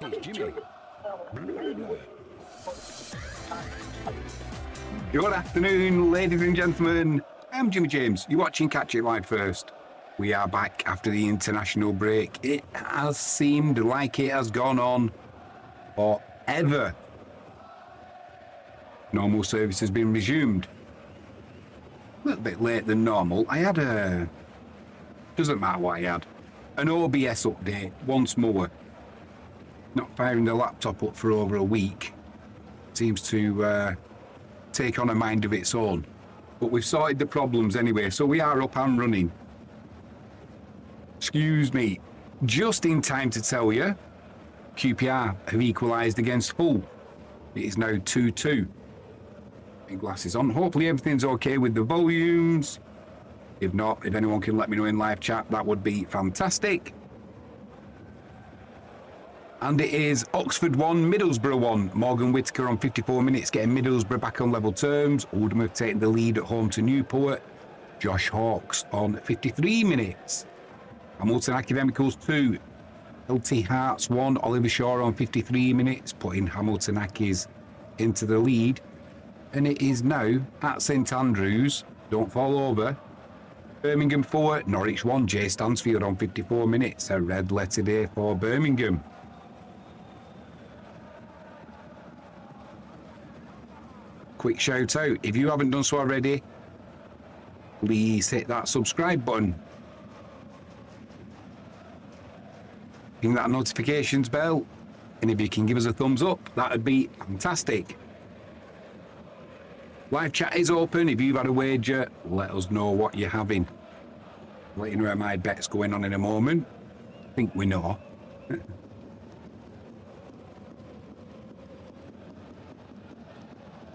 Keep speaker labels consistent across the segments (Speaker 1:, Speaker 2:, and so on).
Speaker 1: No, it's Jimmy.
Speaker 2: Good afternoon, ladies and gentlemen. I'm Jimmy James. You're watching Catch It Live First. We are back after the international break. It has seemed like it has gone on forever. Normal service has been resumed. A little bit later than normal. I had doesn't matter what I had. An OBS update once more. Not firing the laptop up for over a week. Seems to take on a mind of its own. But we've sorted the problems anyway, so we are up and running. Excuse me. Just in time to tell you, QPR have equalised against Hull. It is now 2-2. Glasses on. Hopefully everything's okay with the volumes. If not, if anyone can let me know in live chat, that would be fantastic. And it is Oxford 1, Middlesbrough 1. Morgan Whittaker on 54 minutes, getting Middlesbrough back on level terms. Oldham have taken the lead at home to Newport. Josh Hawkes on 53 minutes. Hamilton Academicals 2. LT Hearts 1. Oliver Shaw on 53 minutes, putting Hamilton Accies into the lead. And it is now at St Andrews. Don't fall over. Birmingham 4, Norwich 1. Jay Stansfield on 54 minutes. A red letter day for Birmingham. Quick shout out, if you haven't done so already, please hit that subscribe button. Ring that notifications bell, and if you can give us a thumbs up, that would be fantastic. Live chat is open. If you've had a wager, let us know what you're having. I'll let you know where my bet's going on in a moment. I think we know.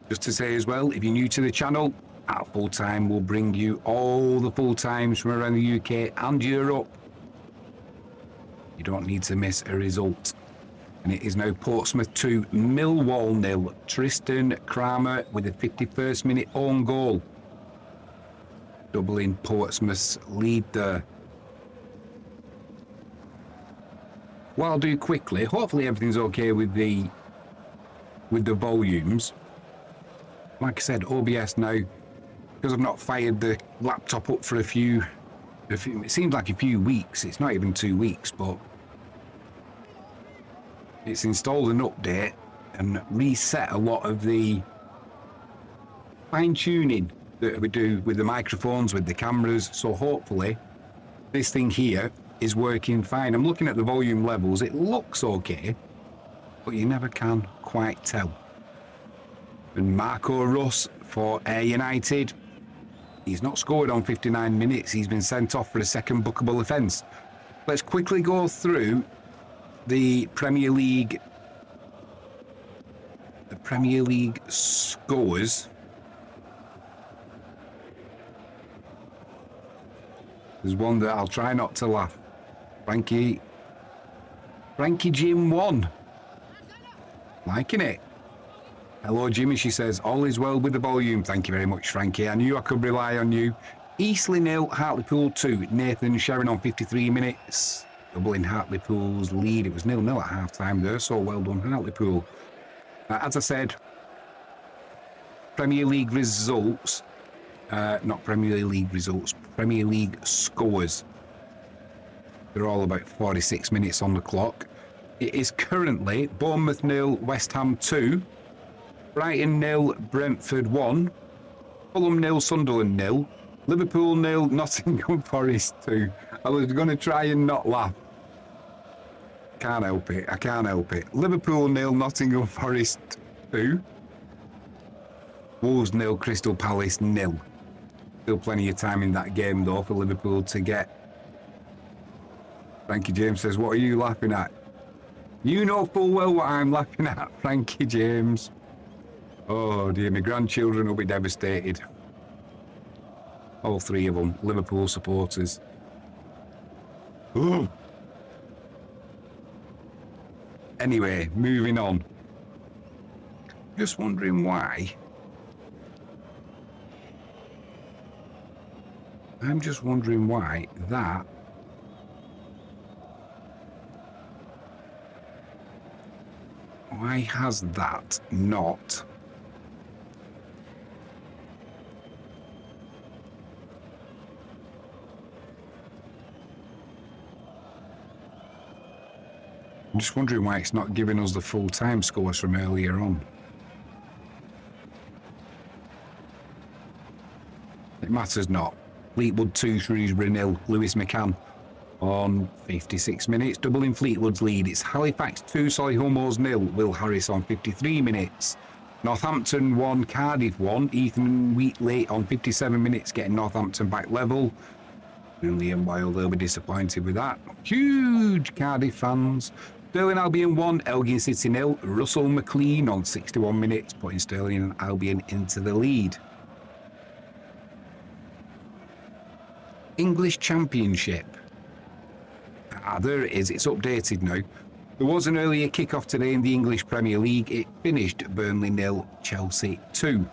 Speaker 2: Just to say as well, if you're new to the channel, at full time we'll bring you all the full times from around the UK and Europe. You don't need to miss a result. And it is now Portsmouth 2, Millwall 0. Tristan Kramer with a 51st minute own goal. Doubling Portsmouth's lead there. What I'll do quickly, hopefully everything's okay with the volumes. Like I said, OBS now, because I've not fired the laptop up for a few, it seems like a few weeks. It's not even 2 weeks, but it's installed an update and reset a lot of the fine-tuning that we do with the microphones, with the cameras. So hopefully this thing here is working fine. I'm looking at the volume levels. It looks okay, but you never can quite tell. And Marco Russ for Ayr United. He's not scored on 59 minutes. He's been sent off for a second bookable offence. Let's quickly go through the Premier League scores. There's one that I'll try not to laugh. Frankie Jim 1. Liking it. Hello Jimmy, she says, all is well with the volume. Thank you very much, Frankie. I knew I could rely on you. Eastleigh 0, Hartlepool 2. Nathan Sharon on 53 minutes. Doubling Hartlepool's lead. It was 0-0 at half-time there, so well done, Hartlepool. As I said, Premier League results, not Premier League results, Premier League scores. They're all about 46 minutes on the clock. It is currently Bournemouth 0, West Ham 2, Brighton 0, Brentford 1, Fulham 0, Sunderland 0, Liverpool 0, Nottingham Forest 2. I was going to try and not laugh. Can't help it. I can't help it. Liverpool 0, Nottingham Forest 2. Wolves 0, Crystal Palace 0. Still plenty of time in that game though for Liverpool to get. Frankie James says, what are you laughing at? You know full well what I'm laughing at, Frankie James. Oh dear, my grandchildren will be devastated. All three of them, Liverpool supporters. Ooh. Anyway, moving on. Just wondering why I'm just wondering why that... Why has that not... I'm just wondering why it's not giving us the full-time scores from earlier on. It matters not. Fleetwood 2, Shrewsbury 0. Lewis McCann on 56 minutes, doubling Fleetwood's lead. It's Halifax 2, Solihull 0. Will Harris on 53 minutes. Northampton 1, Cardiff 1. Ethan Wheatley on 57 minutes, getting Northampton back level. And Liam Wilde, they'll be disappointed with that. Huge Cardiff fans. Stirling Albion 1, Elgin City 0. Russell McLean on 61 minutes, putting Stirling and Albion into the lead. English Championship. There it is, it's updated now. There was an earlier kick-off today in the English Premier League. It finished Burnley 0, Chelsea 2.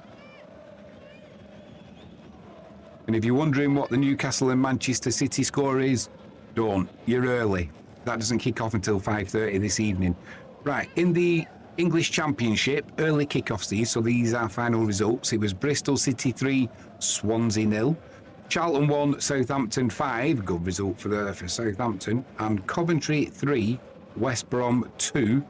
Speaker 2: And if you're wondering what the Newcastle and Manchester City score is, don't. You're early. That doesn't kick off until 5:30 this evening. Right, in the English Championship, early kick-offs these, so these are final results. It was Bristol City 3, Swansea 0. Charlton 1, Southampton 5, good result for Southampton. And Coventry 3, West Brom 2.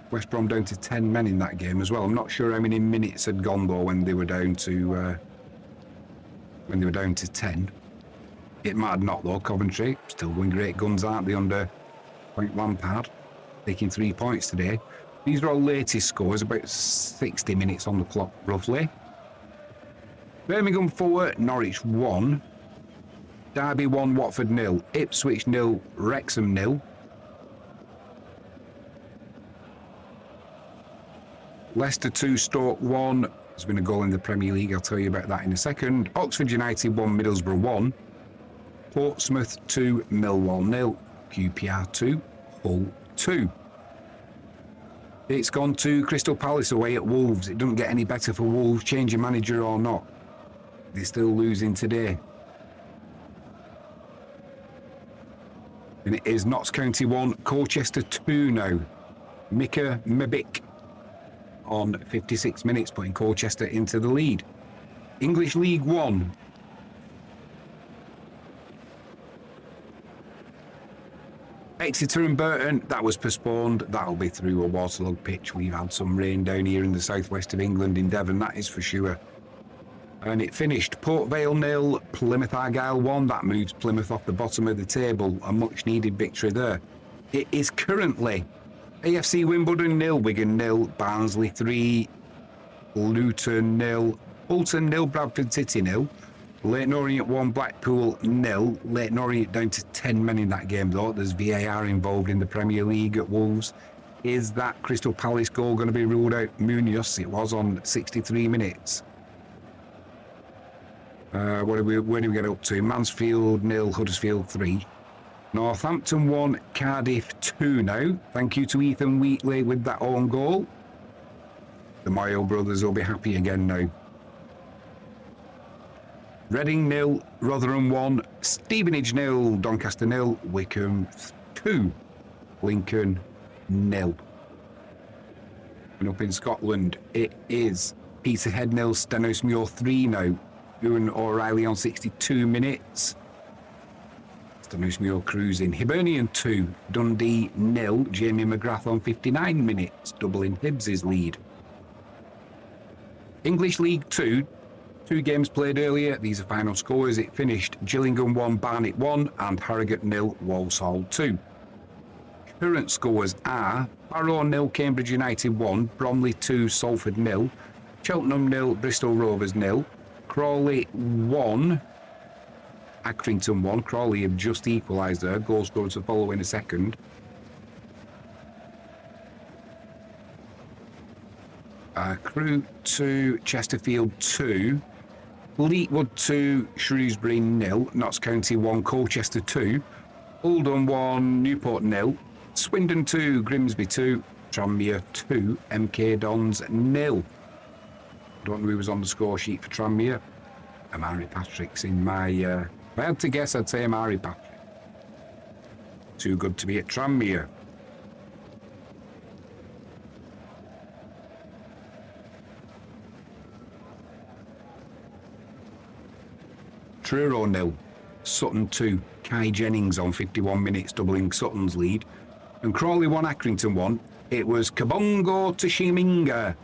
Speaker 2: West Brom down to 10 men in that game as well. I'm not sure how many minutes had gone though when they were down to 10. It mattered not though. Coventry still going great guns, aren't they, under Point Lampard, taking 3 points today. These are all latest scores, about 60 minutes on the clock roughly. Birmingham 4, Norwich 1. Derby 1, Watford 0. Ipswich 0, Wrexham 0. Leicester 2, Stoke 1. There's been a goal in the Premier League, I'll tell you about that in a second. Oxford United 1, Middlesbrough 1. Portsmouth 2, Millwall 0. QPR 2, Hull 2. It's gone to Crystal Palace away at Wolves. It doesn't get any better for Wolves, change your manager or not. They're still losing today. And it is Notts County 1, Colchester 2 now. Mika Mabik on 56 minutes, putting Colchester into the lead. English League 1. Exeter and Burton, that was postponed. That'll be through a waterlogged pitch. We've had some rain down here in the southwest of England, in Devon, that is for sure. And it finished Port Vale 0, Plymouth Argyle 1. That moves Plymouth off the bottom of the table. A much needed victory there. It is currently AFC Wimbledon 0, Wigan 0, Barnsley 3, Luton 0, Bolton 0, Bradford City 0, Leyton Orient 1, Blackpool 0. Leyton Orient down to 10 men in that game though. There's VAR involved in the Premier League at Wolves. Is that Crystal Palace goal going to be ruled out? Munoz, it was on 63 minutes. Where do we get up to? Mansfield 0, Huddersfield 3. Northampton 1, Cardiff 2 now. Thank you to Ethan Wheatley with that own goal. The Mayo brothers will be happy again now. Reading 0, Rotherham 1, Stevenage 0, Doncaster 0, Wickham 2, Lincoln 0. And up in Scotland, it is Peterhead 0, Stenhousemuir 3 now. Ewan O'Reilly on 62 minutes. Stenhousemuir cruising. Hibernian 2, Dundee 0, Jamie McGrath on 59 minutes, doubling Hibs' lead. English League 2, 2 games played earlier. These are final scores. It finished Gillingham 1, Barnet 1 and Harrogate 0, Walsall 2. Current scores are Barrow 0, Cambridge United 1, Bromley 2, Salford 0, Cheltenham 0, Bristol Rovers 0, Crawley 1, Accrington 1. Crawley have just equalised there. Goal scorers to follow in a second. Crewe 2, Chesterfield 2, Fleetwood 2, Shrewsbury 0, Notts County 1, Colchester 2, Oldham 1, Newport 0, Swindon 2, Grimsby 2, Tranmere 2, MK Dons 0. Don't know who was on the score sheet for Tranmere. Amari Patrick's in my... if I had to guess, I'd say Amari Patrick. Too good to be at Tranmere. Truro 0, Sutton 2. Kai Jennings on 51 minutes, doubling Sutton's lead. And Crawley 1, Accrington 1. It was Kabongo Tushimanga.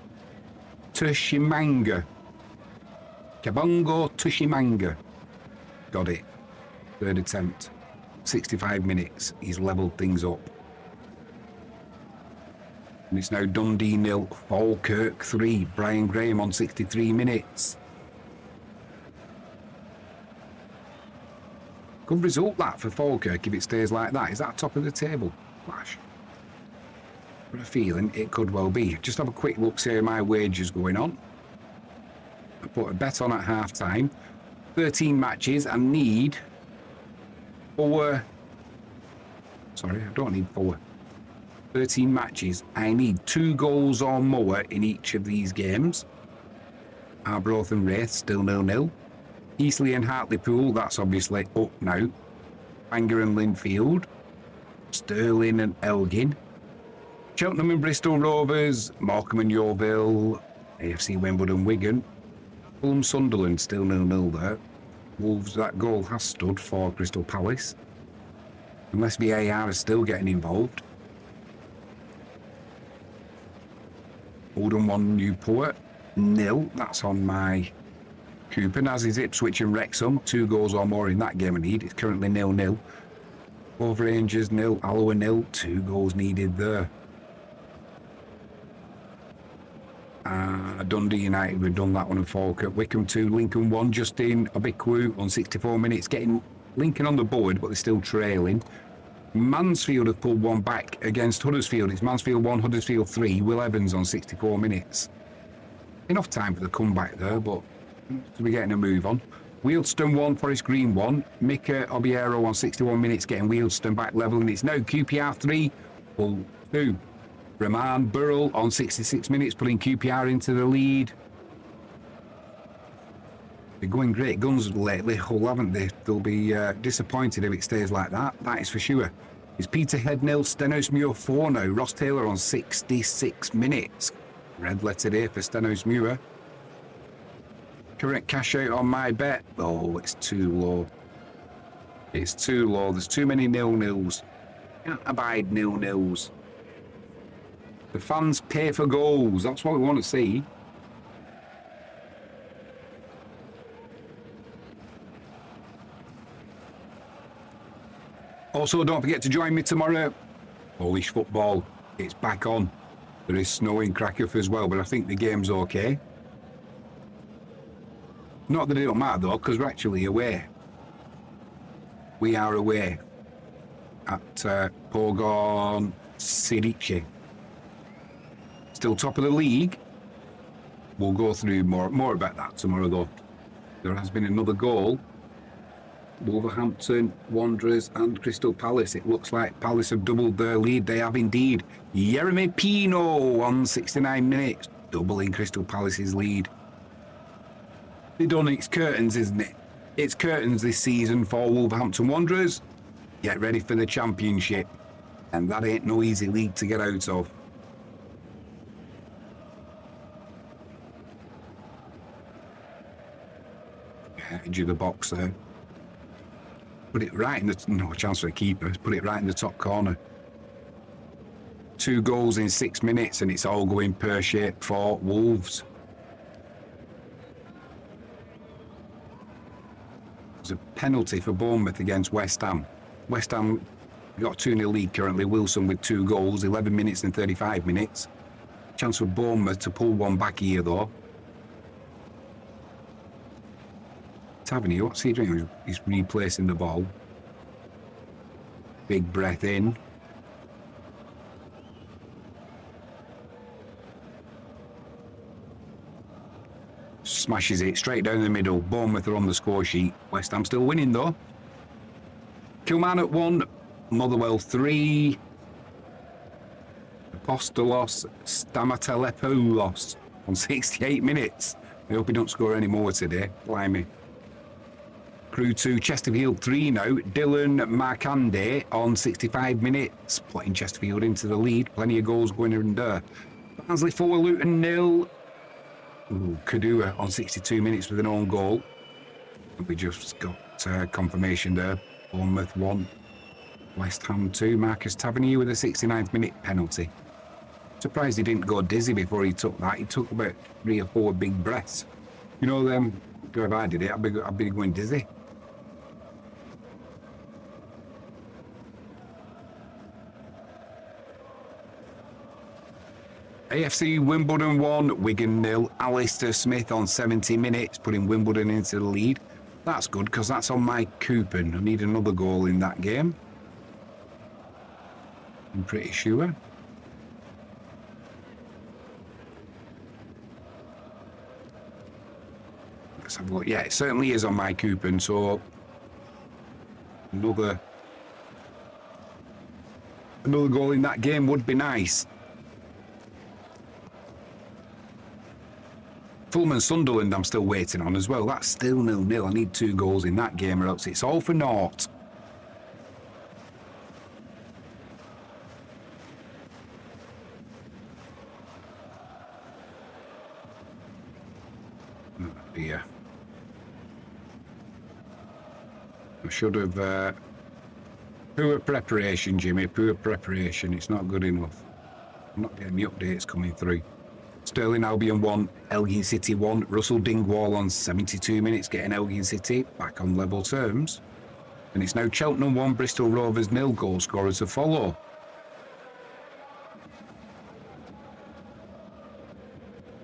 Speaker 2: Kabongo Tushimanga. Got it. Third attempt. 65 minutes. He's levelled things up. And it's now Dundee 0, Falkirk 3. Brian Graham on 63 minutes. Good result that for Falkirk if it stays like that. Is that top of the table? Flash. Got a feeling it could well be. Just have a quick look, see how my wages going on. I put a bet on at half time. 13 matches. I need 4. Sorry, I don't need 4. 13 matches. I need 2 goals or more in each of these games. Arbroath and Wraith still 0-0. Eastleigh and Hartlepool, that's obviously up now. Bangor and Linfield. Stirling and Elgin. Cheltenham and Bristol Rovers. Morecambe and Yeovil. AFC Wimbledon, Wigan. Fulham Sunderland still 0-0 there. Wolves, that goal has stood for Crystal Palace. Unless VAR is still getting involved. Oldham 1, Newport 0. That's on my coupon, as is Ipswich and Wrexham. 2 goals or more in that game I need. It's currently 0-0. Both Rangers 0, Alloa 0. 2 goals needed there. Dundee United, we've done that one in Falkirk. Wickham 2, Lincoln 1. Justin Obikwu on 64 minutes. Getting Lincoln on the board, but they're still trailing. Mansfield have pulled one back against Huddersfield. It's Mansfield 1, Huddersfield 3. Will Evans on 64 minutes. Enough time for the comeback there, but we're getting a move on. Wealdstone 1, Forest Green 1. Mika Obiero on 61 minutes, getting Wealdstone back level, and it's now QPR 3, Hull 2. Rahman Burrell on 66 minutes, putting QPR into the lead. They're going great guns lately, Hull, haven't they? They'll be disappointed if it stays like that. That is for sure. It's Peterhead 0, Stenhousemuir 4 now. Ross Taylor on 66 minutes. Red letter there for Stenhousemuir. Current cash out on my bet. Oh, it's too low. It's too low. There's too many 0-0s. Can't abide 0-0s. The fans pay for goals. That's what we want to see. Also, don't forget to join me tomorrow. Polish football. It's back on. There is snow in Krakow as well, but I think the game's okay. Not that it don't matter though, because we're actually away. We are away at Pogon Sirici. Still top of the league. We'll go through more about that tomorrow though. There has been another goal. Wolverhampton, Wanderers and Crystal Palace. It looks like Palace have doubled their lead. They have indeed. Jeremy Pino on 69 minutes, doubling Crystal Palace's lead. They've done it's curtains, isn't it? It's curtains this season for Wolverhampton Wanderers. Get ready for the Championship. And that ain't no easy league to get out of. Edge of the box there. Put it right in the... No chance for a keeper. Put it right in the top corner. 2 goals in 6 minutes and it's all going pear-shaped for Wolves. There's a penalty for Bournemouth against West Ham. West Ham got 2-0 lead currently. Wilson with 2 goals, 11 minutes and 35 minutes. Chance for Bournemouth to pull one back here though. Tavernier, what's he doing? He's replacing the ball. Big breath in. Smashes it straight down the middle. Bournemouth are on the score sheet. West Ham still winning though. Kilmarnock 1, Motherwell 3. Apostolos Stamatelopoulos on 68 minutes. I hope he don't score any more today. Blimey. Crew 2, Chesterfield 3 now. Dylan Markande on 65 minutes, putting Chesterfield into the lead. Plenty of goals going in there. Barnsley 4, Luton 0. Kadua on 62 minutes with an own goal. We just got confirmation there. Bournemouth 1, West Ham 2. Marcus Tavernier with a 69th minute penalty. Surprised he didn't go dizzy before he took that. He took about 3 or 4 big breaths. You know them. If I did it, I'd be going dizzy. AFC Wimbledon 1, Wigan 0. Alistair Smith on 70 minutes, putting Wimbledon into the lead. That's good because that's on my coupon. I need another goal in that game. I'm pretty sure. Let's have a look. Yeah, it certainly is on my coupon, so another goal in that game would be nice. Fulham and Sunderland I'm still waiting on as well. That's still 0-0. I need 2 goals in that game or else it's all for naught. Oh dear. I should have... poor preparation, Jimmy. Poor preparation. It's not good enough. I'm not getting the updates coming through. Sterling Albion 1, Elgin City 1. Russell Dingwall on 72 minutes, getting Elgin City back on level terms. And it's now Cheltenham 1, Bristol Rovers 0, goal scorers to follow.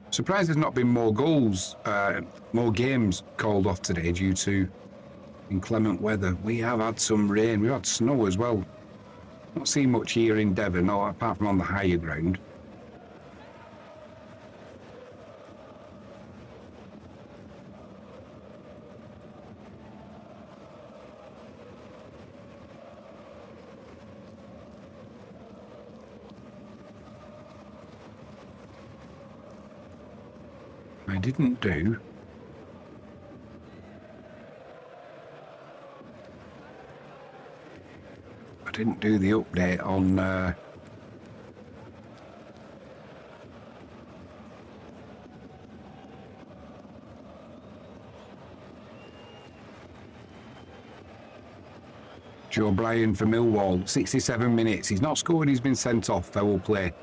Speaker 2: Surprised there's not been more goals, more games called off today due to inclement weather. We have had some rain, we've had snow as well. Not seen much here in Devon, no, apart from on the higher ground. I didn't do. I didn't do the update on Joe Bryan for Millwall, 67 minutes. He's not scored, he's been sent off. Foul play.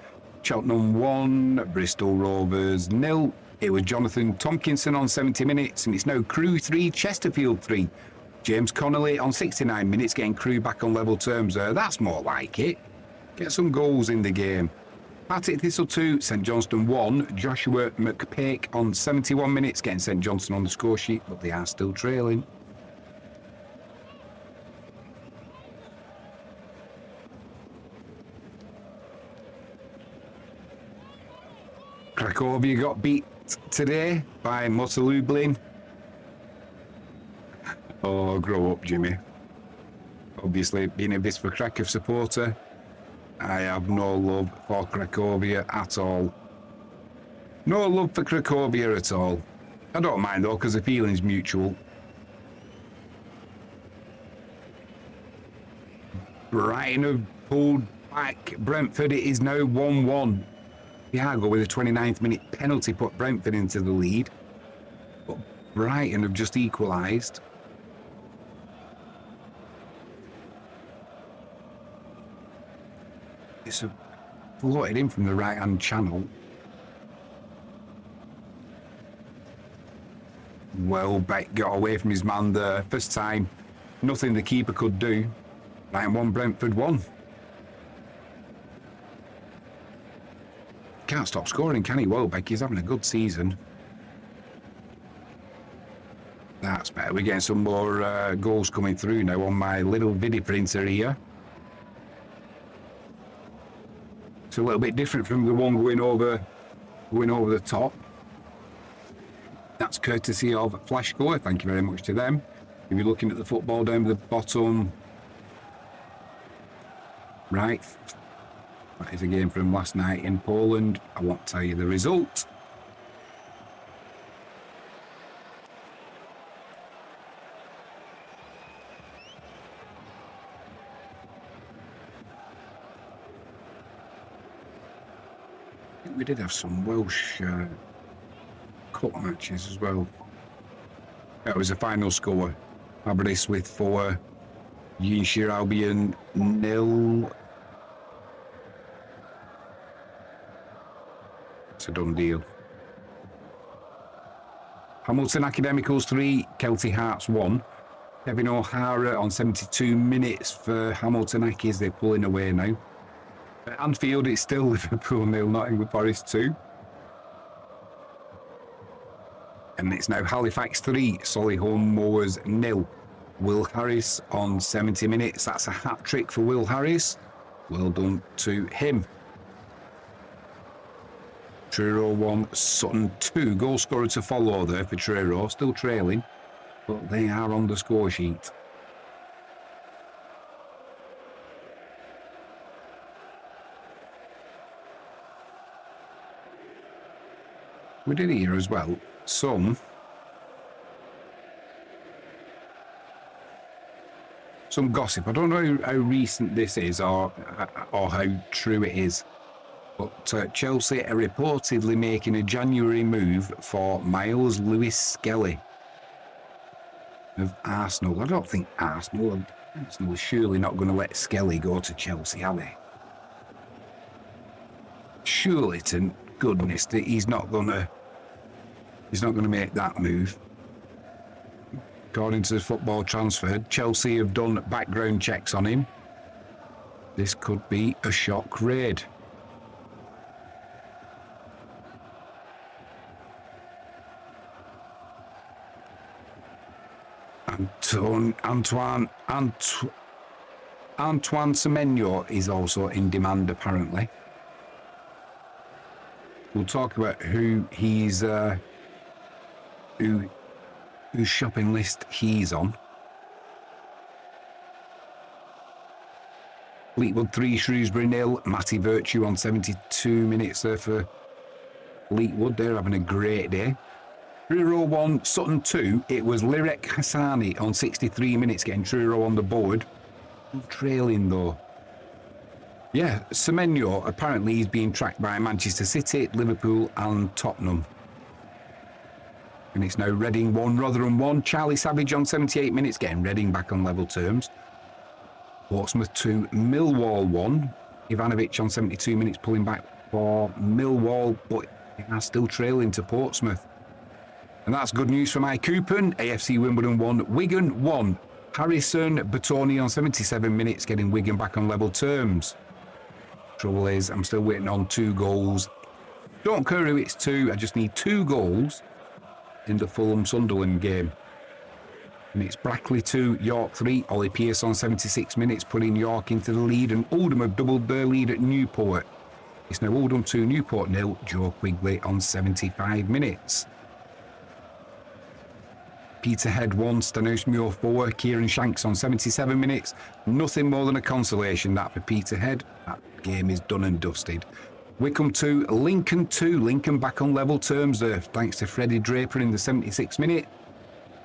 Speaker 2: Cheltenham 1, Bristol Rovers 0. It was Jonathan Tompkinson on 70 minutes, and it's now Crew 3, Chesterfield 3. James Connolly on 69 minutes, getting Crew back on level terms there. That's more like it. Get some goals in the game. Partick Thistle 2, St Johnstone 1. Joshua McPake on 71 minutes, getting St Johnstone on the score sheet, but they are still trailing. Cracovia got beat today by Motor Lublin. Oh, grow up, Jimmy. Obviously, being a Wisła Kraków supporter, I have no love for Cracovia at all. No love for Cracovia at all. I don't mind though, because the feeling's mutual. Brighton have pulled back. Brentford, it is now 1-1. Thiago with a 29th minute penalty put Brentford into the lead. But Brighton have just equalised. It's floated in from the right-hand channel. Well, Beck got away from his man there. First time, nothing the keeper could do. Brighton 1, Brentford 1. Can't stop scoring, can he? Welbeck, he's having a good season. That's better. We're getting some more goals coming through now on my little video printer here. It's a little bit different from the one going over the top. That's courtesy of Flashcore. Thank you very much to them. If you're looking at the football down the bottom right, that is a game from last night in Poland. I won't tell you the result. think we did have some Welsh cup matches as well. That was the final score. Aberystwyth 4, Unshire Albion 0. It's a done deal. Hamilton Academicals 3, Kelty Hearts 1. Kevin O'Hara on 72 minutes for Hamilton Accies. They're pulling away now. At Anfield, it's still Liverpool 0, Nottingham Forest 2. And it's now Halifax 3, Solihull Moors 0. Will Harris on 70 minutes. That's a hat-trick for Will Harris. Well done to him. Truro 1, Sutton 2. Goal scorer to follow there for Truro. Still trailing, but they are on the score sheet. We did hear as well some gossip. I don't know how recent this is or how true it is. But Chelsea are reportedly making a January move for Miles Lewis-Skelly of Arsenal. I don't think Arsenal are surely not going to let Skelly go to Chelsea, are they? Surely, to goodness, that he's not going to make that move. According to the Football Transfer, Chelsea have done background checks on him. This could be a shock raid. Antoine Semenyo is also in demand, apparently. We'll talk about who he's whose shopping list he's on. Fleetwood 3, Shrewsbury 0. Matty Virtue on 72 minutes there for Fleetwood. They're having a great day. Truro 1, Sutton 2. It was Lirek Hassani on 63 minutes getting Truro on the board. Trailing though. Yeah, Semenyo, apparently he's being tracked by Manchester City, Liverpool and Tottenham. And it's now Reading 1, Rotherham 1. Charlie Savage on 78 minutes getting Reading back on level terms. Portsmouth 2, Millwall 1. Ivanovic on 72 minutes pulling back for Millwall, but they are still trailing to Portsmouth. And that's good news for my coupon. AFC Wimbledon 1, Wigan 1. Harrison Bertoni on 77 minutes getting Wigan back on level terms. Trouble is, I'm still waiting on 2 goals. Don't care who it's to, I just need 2 goals in the Fulham-Sunderland game. And it's Brackley 2, York 3. Ollie Pearce on 76 minutes putting York into the lead, and Oldham have doubled their lead at Newport. It's now Oldham 2, Newport 0. Joe Quigley on 75 minutes. Peterhead 1, Stanusmio 4. Kieran Shanks on 77 minutes. Nothing more than a consolation that for Peterhead. That game is done and dusted. Wycombe 2, Lincoln 2. Lincoln back on level terms there, thanks to Freddie Draper in the 76th minute.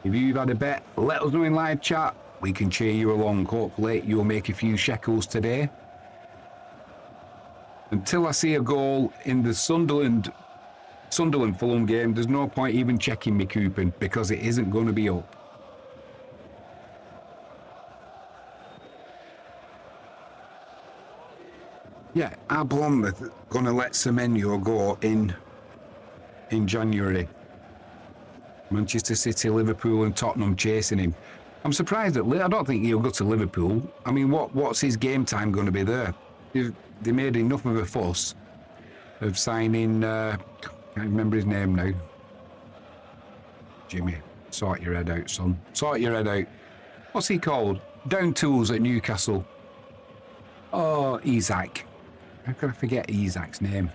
Speaker 2: If you've had a bet, let us know in live chat. We can cheer you along. Hopefully you'll make a few shekels today. Until I see a goal in the Sunderland Fulham game, there's no point even checking my coupon because it isn't going to be up. Yeah, are Bournemouth going to let Semenyo go in January? Manchester City, Liverpool and Tottenham chasing him. I'm surprised that I don't think he'll go to Liverpool. I mean, what's his game time going to be there? They made enough of a fuss of signing, can't remember his name now. Jimmy, sort your head out, son. Sort your head out. What's he called? Down tools at Newcastle. Oh, Isak. How could I forget Isak's name?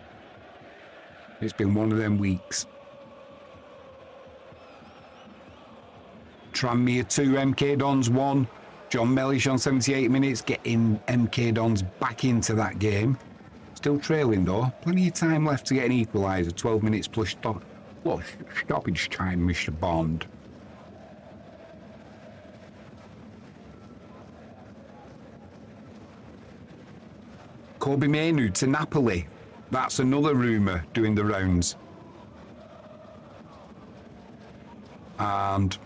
Speaker 2: It's been one of them weeks. Tranmere 2, MK Dons 1. John Mellish on 78 minutes getting MK Dons back into that game. Still trailing though. Plenty of time left to get an equaliser. 12 minutes plus stoppage time, Mr. Bond. Kobe Mainu to Napoli. That's another rumour doing the rounds. And,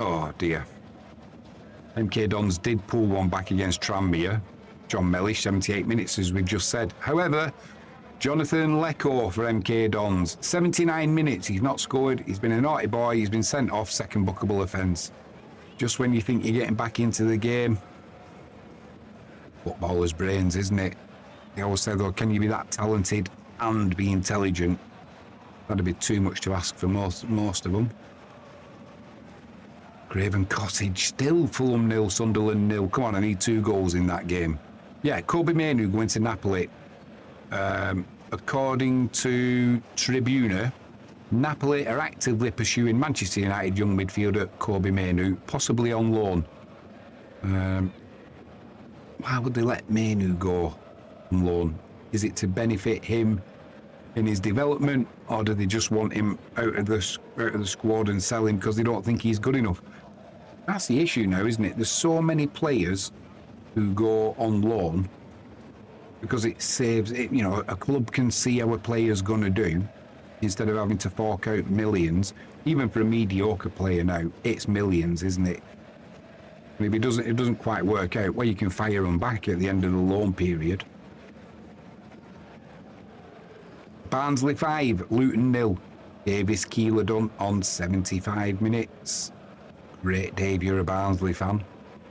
Speaker 2: oh dear. MK Dons did pull one back against Tranmere. John Mellish, 78 minutes, as we've just said. However, Jonathan Lecco for MK Dons, 79 minutes. He's not scored. He's been a naughty boy. He's been sent off, second bookable offence. Just when you think you're getting back into the game. Footballer's brains, isn't it? They always say, though, can you be that talented and be intelligent? That'd be too much to ask for most of them. Craven Cottage, still Fulham 0, Sunderland 0. Come on, I need 2 goals in that game. Yeah, Kobe Mainoo going to Napoli. According to Tribuna, Napoli are actively pursuing Manchester United young midfielder Kobe Mainoo, possibly on loan. Why would they let Mainoo go on loan? Is it to benefit him in his development, or do they just want him out of the squad and sell him because they don't think he's good enough? That's the issue now, isn't it? There's so many players who go on loan because it saves it. You know, a club can see how a player's going to do instead of having to fork out millions. Even for a mediocre player now, it's millions, isn't it? And if it doesn't quite work out, well, you can fire them back at the end of the loan period. Barnsley 5, Luton 0. Davis Keeler done on 75 minutes. Great, Dave, you're a Barnsley fan.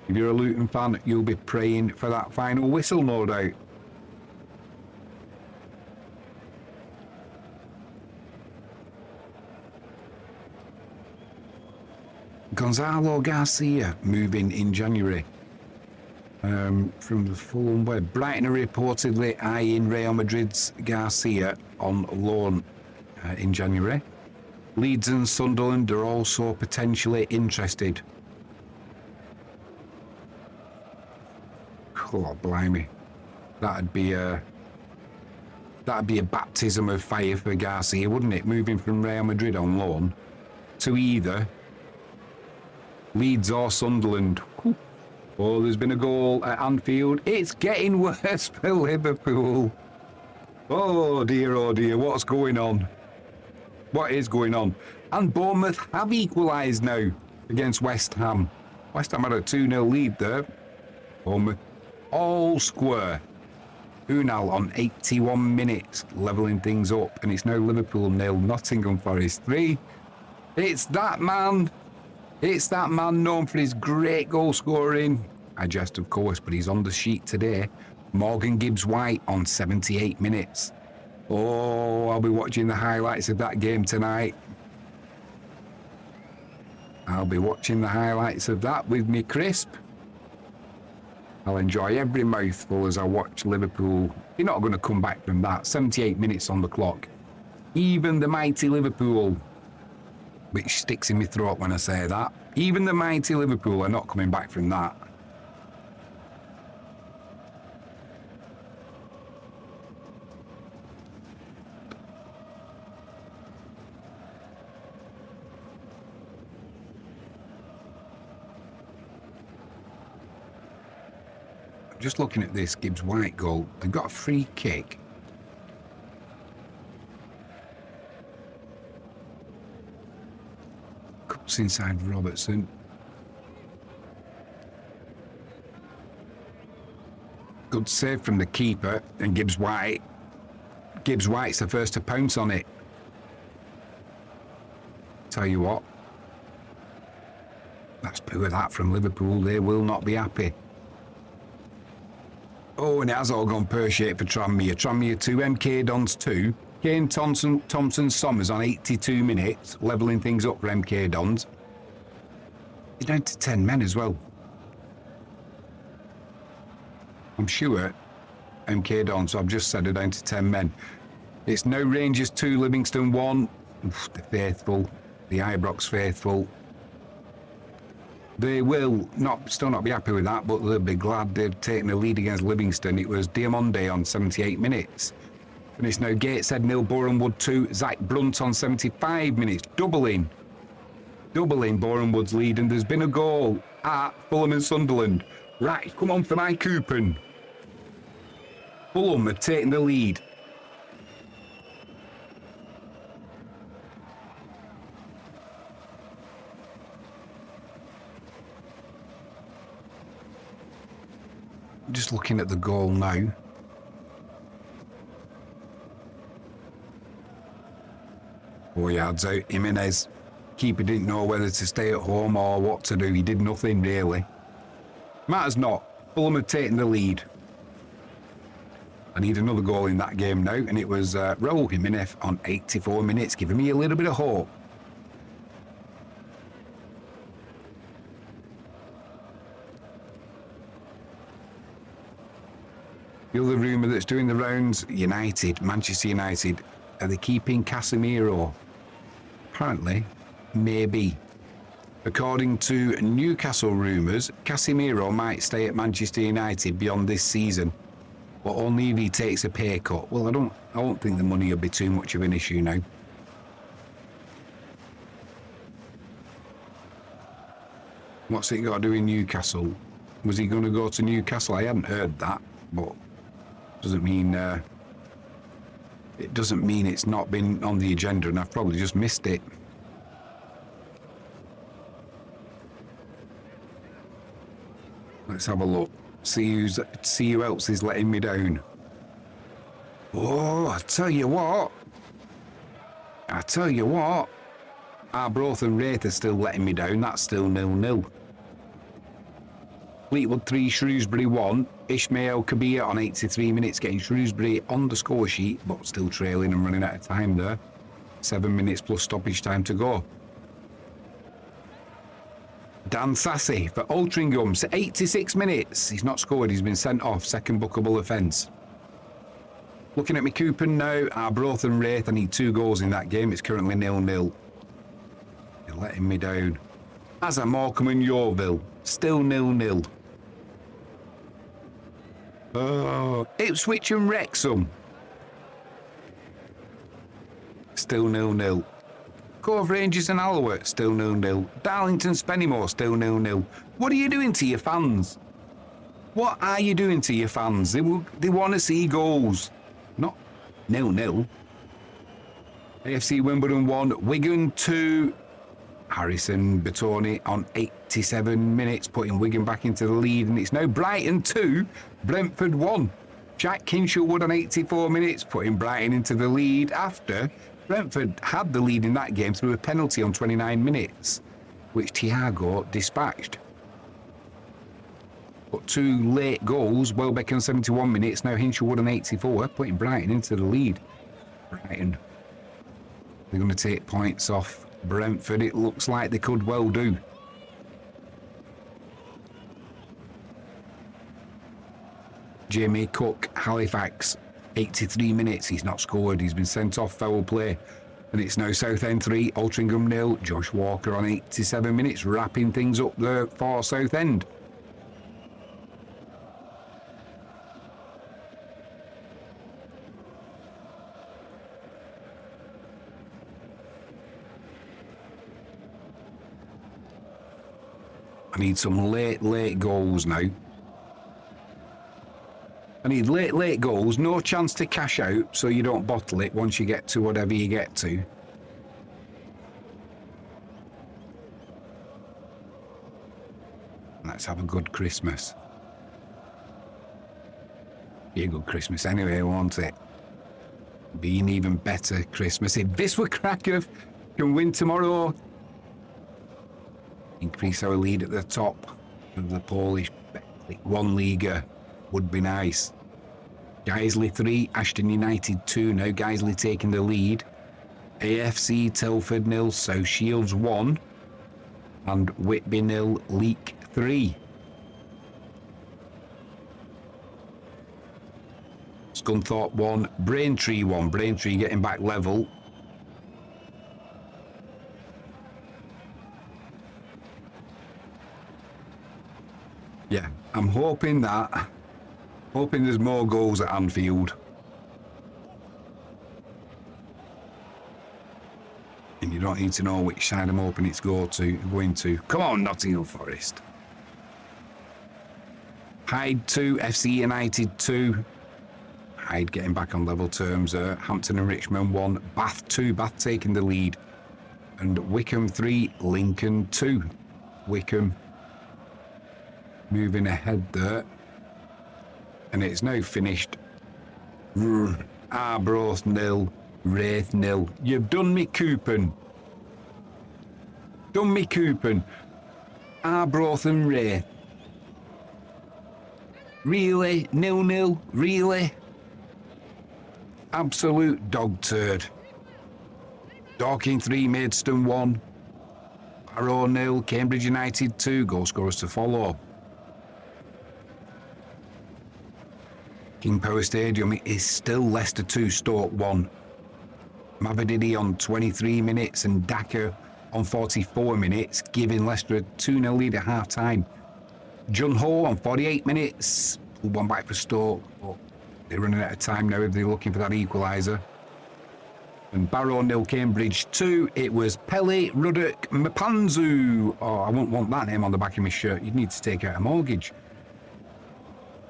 Speaker 2: If you're a Luton fan, you'll be praying for that final whistle, no doubt. Gonzalo Garcia moving in January. From the Fulham web. Brighton are reportedly eyeing Real Madrid's Garcia on loan in January. Leeds and Sunderland are also potentially interested. Oh, blimey. That'd be a baptism of fire for Garcia, wouldn't it? Moving from Real Madrid on loan to either Leeds or Sunderland. Oh, there's been a goal at Anfield. It's getting worse for Liverpool. Oh dear, what's going on? What is going on? And Bournemouth have equalised now against West Ham. West Ham had a 2-0 lead there. Bournemouth all square. Unal on 81 minutes, levelling things up. And it's now Liverpool 0, Nottingham Forest 3. It's that man. It's that man known for his great goal scoring. I jest, of course, but he's on the sheet today. Morgan Gibbs-White on 78 minutes. Oh, I'll be watching the highlights of that game tonight. I'll be watching the highlights of that with me crisp. I'll enjoy every mouthful as I watch Liverpool. You're not going to come back from that. 78 minutes on the clock. Even the mighty Liverpool, which sticks in my throat when I say that, even the mighty Liverpool are not coming back from that. Just looking at this Gibbs-White goal, they've got a free kick. Cuts inside Robertson. Good save from the keeper and Gibbs-White. Gibbs-White's the first to pounce on it. Tell you what, that's poor that from Liverpool. They will not be happy. Oh, and it has all gone pear-shaped for Tranmere. Tranmere 2, MK Dons 2. Kane Thompson-Sommers on 82 minutes, levelling things up for MK Dons. He's down to 10 men as well. I'm sure MK Dons, so I've just said, are down to 10 men. It's now Rangers 2, Livingston 1. Oof, the faithful, the Ibrox faithful. They will still not be happy with that, but they'll be glad they've taken the lead against Livingston. It was Diamonde on 78 minutes. And it's now Gateshead 0, Bournemouth 2, Zach Brunt on 75 minutes, doubling Bournemouth's lead. And there's been a goal at Fulham and Sunderland. Right, come on for my coupon. Fulham have taken the lead Just looking at the goal now. Oh, yeah, I'd say Jimenez. Keeper didn't know whether to stay at home or what to do. He did nothing, really. Matters not. Fulham have taken the lead. I need another goal in that game now, and it was Raul Jimenez on 84 minutes, giving me a little bit of hope. The other rumour that's doing the rounds, Manchester United, are they keeping Casemiro? Apparently, maybe. According to Newcastle rumours, Casemiro might stay at Manchester United beyond this season, but only if he takes a pay cut. Well, I don't think the money will be too much of an issue now. What's it got to do in Newcastle? Was he going to go to Newcastle? I hadn't heard that, but doesn't mean it doesn't mean it's not been on the agenda, and I've probably just missed it. Let's have a look. See who else is letting me down. Oh, I tell you what. Arbroath and Wraith are still letting me down. That's still 0-0. Fleetwood 3, Shrewsbury 1. Ismail Kabir on 83 minutes, getting Shrewsbury on the score sheet, but still trailing and running out of time there. 7 minutes plus stoppage time to go. Dan Sassy for Altrincham, 86 minutes. He's not scored, he's been sent off. Second bookable offence. Looking at my coupon now, Arbroath and Wraith, I need 2 goals in that game. It's currently 0-0. You're letting me down. As are Morecambe and Yeovil, still 0-0. Oh, Ipswich and Wrexham, still 0-0. Cove Rangers and Alloa, still 0-0. Darlington Spennymoor, still 0-0. What are you doing to your fans? What are you doing to your fans? They want to see goals, not 0-0. AFC Wimbledon 1, Wigan 2. Harrison Bertoni on 87 minutes, putting Wigan back into the lead, and it's now Brighton 2, Brentford 1. Jack Kinshelwood on 84 minutes, putting Brighton into the lead after Brentford had the lead in that game through a penalty on 29 minutes, which Thiago dispatched. But 2 late goals, Welbeck on 71 minutes, now Hinshelwood on 84, putting Brighton into the lead. Brighton, they're going to take points off Brentford. It looks like they could well do. Jamie Cook, Halifax, 83 minutes. He's not scored. He's been sent off, foul play. And it's now Southend 3, Altrincham 0. Josh Walker on 87 minutes, wrapping things up there for Southend. I need some late goals now. I need late goals, no chance to cash out, so you don't bottle it once you get to whatever you get to. Let's have a good Christmas. Be a good Christmas anyway, won't it? Be an even better Christmas. If Wisła Kraków can win tomorrow, increase our lead at the top of the Polish one Liga would be nice. Guiseley 3, Ashton United 2 now. Guiseley taking the lead. AFC Telford 0, South Shields 1, and Whitby 0, Leek 3. Scunthorpe 1, Braintree 1. Braintree getting back level. Yeah, I'm hoping there's more goals at Anfield. And you don't need to know which side I'm hoping it's going to. Come on, Nottingham Forest. Hyde 2, FC United 2. Hyde getting back on level terms. Hampton and Richmond 1. Bath 2, Bath taking the lead. And Wickham 3, Lincoln 2. Wickham moving ahead there. And it's now finished. Arbroath 0, Wraith 0. You've done me coupon. Done me coupon. Arbroath and Wraith. Really? 0-0? Really? Absolute dog turd. Dorking 3, Maidstone 1. Harrow 0, Cambridge United 2. Goal scorers to follow. King Power Stadium is still Leicester 2, Stoke 1. Mavadidi on 23 minutes and Daka on 44 minutes, giving Leicester a 2-0 lead at half-time. Jun Ho on 48 minutes, pulled one back for Stoke, but they're running out of time now if they're looking for that equaliser. And Barrow 0, Cambridge 2. It was Pele Ruddock Mpanzu. Oh, I wouldn't want that name on the back of my shirt. You'd need to take out a mortgage.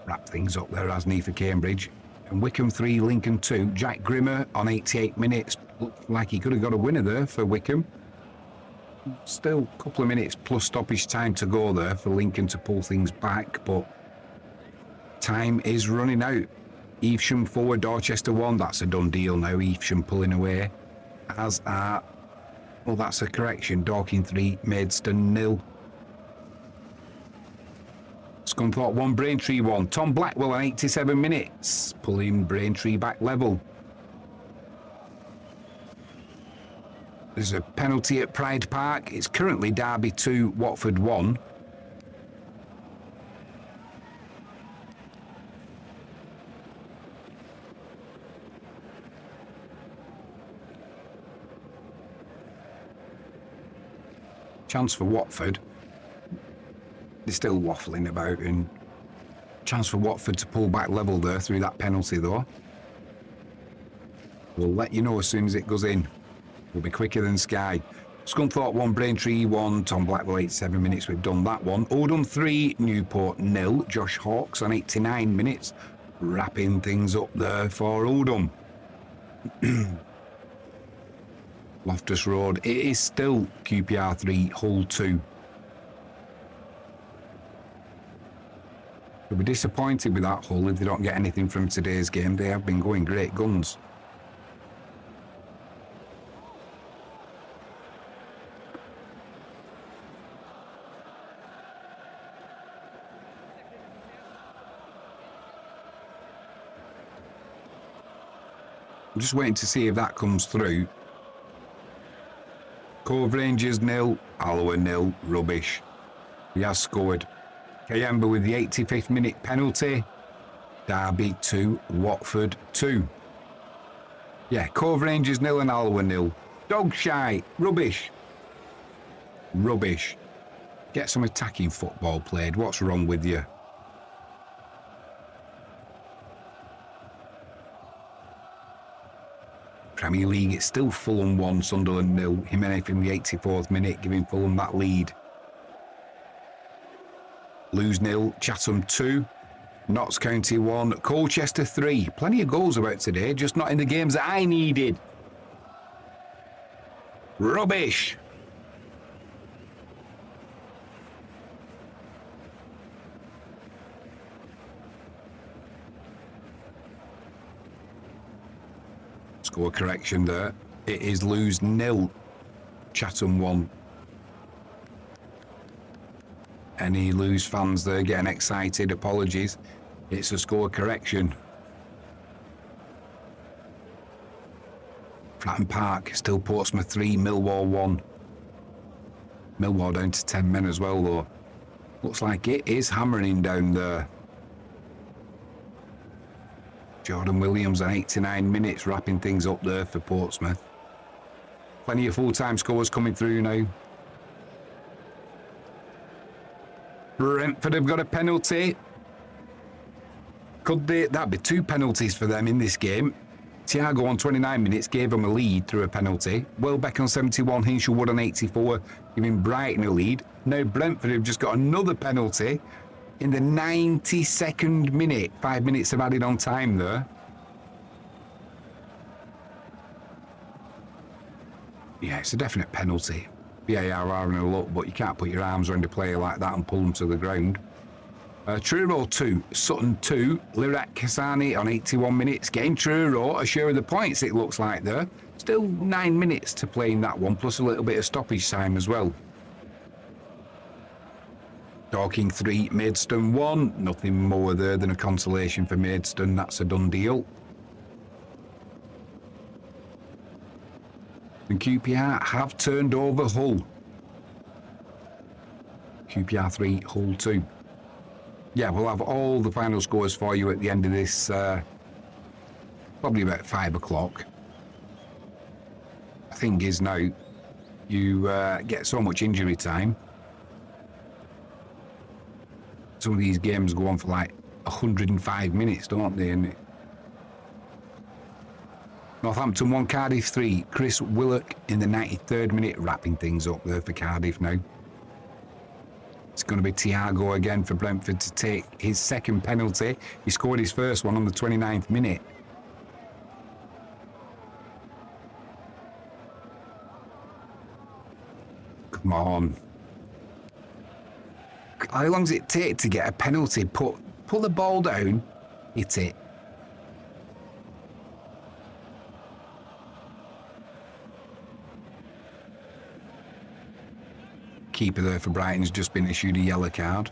Speaker 2: Wrap things up there, hasn't he, for Cambridge. And Wickham 3, Lincoln 2. Jack Grimmer on 88 minutes. Looked like he could have got a winner there for Wickham. Still a couple of minutes plus stoppage time to go there for Lincoln to pull things back, but time is running out. Evesham 4, Dorchester 1. That's a done deal now. Evesham pulling away. As are, well, that's a correction. Dorking 3, Maidstone 0. Scunthorpe 1, Braintree 1. Tom Blackwell on 87 minutes, pulling Braintree back level. There's a penalty at Pride Park. It's currently Derby 2, Watford 1. Chance for Watford. They're still waffling about, and chance for Watford to pull back level there through that penalty though. We'll let you know as soon as it goes in. We'll be quicker than Sky. Scunthorpe 1, Braintree 1, Tom Blackwell 87 minutes, we've done that one. Oldham 3, Newport 0, Josh Hawkes on 89 minutes, wrapping things up there for Oldham. Loftus Road, it is still QPR 3, Hull 2. They'll be disappointed with that Hull if they don't get anything from today's game. They have been going great guns. I'm just waiting to see if that comes through. Cove Rangers 0, Alloa 0, rubbish. He has scored. Kayamba with the 85th minute penalty. Derby 2, Watford 2. Yeah, Cove Rangers 0 and Alloa 0. Dog shite, rubbish. Rubbish. Get some attacking football played. What's wrong with you? Premier League, it's still Fulham 1, Sunderland 0. Jimenez in the 84th minute, giving Fulham that lead. Lewes 0, Chatham 2, Notts County 1, Colchester 3. Plenty of goals about today, just not in the games that I needed. Rubbish. Score correction there. It is Lewes 0, Chatham 1. Any Lewes fans there getting excited, apologies. It's a score correction. Fratton Park, still Portsmouth 3, Millwall 1. Millwall down to 10 men as well though. Looks like it is hammering down there. Jordan Williams on 89 minutes, wrapping things up there for Portsmouth. Plenty of full-time scores coming through now. Brentford have got a penalty. Could they? That'd be 2 penalties for them in this game. Thiago on 29 minutes gave them a lead through a penalty. Welbeck on 71, Hinshelwood on 84, giving Brighton a lead. Now Brentford have just got another penalty in the 92nd minute. 5 minutes of added on time there. Yeah, it's a definite penalty. VAR are having a look, but you can't put your arms around a player like that and pull them to the ground. Truro 2, Sutton 2, Lirat Kasani on 81 minutes. Getting Truro a share of the points, it looks like there. Still 9 minutes to play in that one, plus a little bit of stoppage time as well. Dorking 3, Maidstone 1. Nothing more there than a consolation for Maidstone. That's a done deal. And QPR have turned over Hull. QPR 3, Hull 2. Yeah, we'll have all the final scores for you at the end of this, probably about 5 o'clock. The thing is now, you get so much injury time. Some of these games go on for like 105 minutes, don't they? And Northampton 1, Cardiff 3. Chris Willock in the 93rd minute, wrapping things up there for Cardiff now. It's going to be Thiago again for Brentford to take his second penalty. He scored his first one on the 29th minute. Come on. How long does it take to get a penalty? Put the ball down, hit it. Keeper there for Brighton's just been issued a yellow card.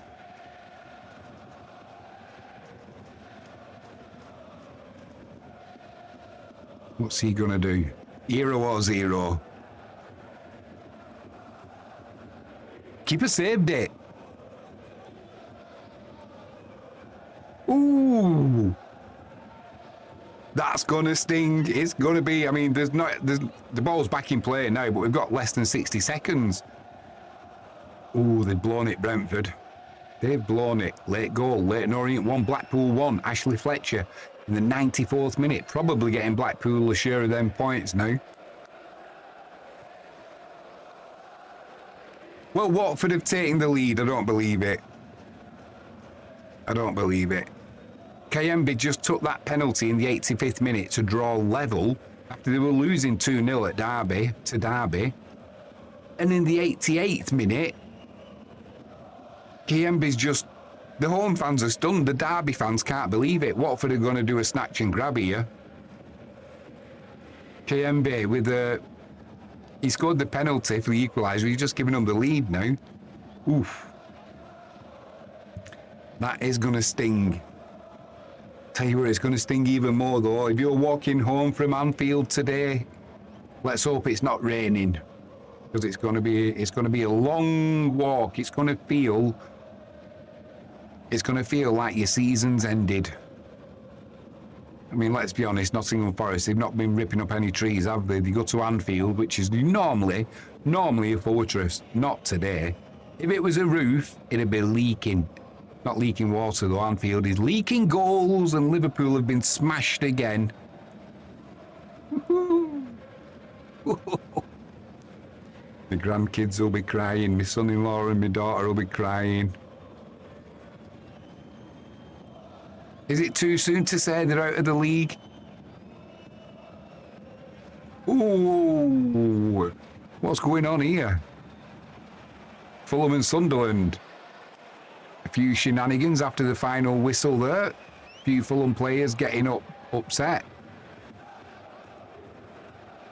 Speaker 2: What's he gonna do? Hero or zero? Keeper saved it. Ooh, that's gonna sting. It's gonna be. I mean, the ball's back in play now, but we've got less than 60 seconds. Ooh, they've blown it, Brentford. They've blown it. Late goal, Leyton Orient 1, Blackpool 1. Ashley Fletcher in the 94th minute, probably getting Blackpool a share of them points now. Well, Watford have taken the lead. I don't believe it. I don't believe it. Kayembe just took that penalty in the 85th minute to draw level after they were losing 2-0 at Derby. And in the 88th minute, Kayembe's just... The home fans are stunned. The Derby fans can't believe it. Watford are going to do a snatch and grab here. Kayembe with a... He scored the penalty for the equaliser. He's just giving them the lead now. Oof. That is going to sting. Tell you what, it's going to sting even more though. If you're walking home from Anfield today, let's hope it's not raining, because it's going to be a long walk. It's going to feel like your season's ended. I mean, let's be honest, Nottingham Forest, they've not been ripping up any trees, have they? They go to Anfield, which is normally a fortress. Not today. If it was a roof, it'd be leaking. Not leaking water though. Anfield is leaking goals, and Liverpool have been smashed again. The grandkids will be crying. My son-in-law and my daughter will be crying. Is it too soon to say they're out of the league? Ooh, what's going on here? Fulham and Sunderland. A few shenanigans after the final whistle there. A few Fulham players getting upset.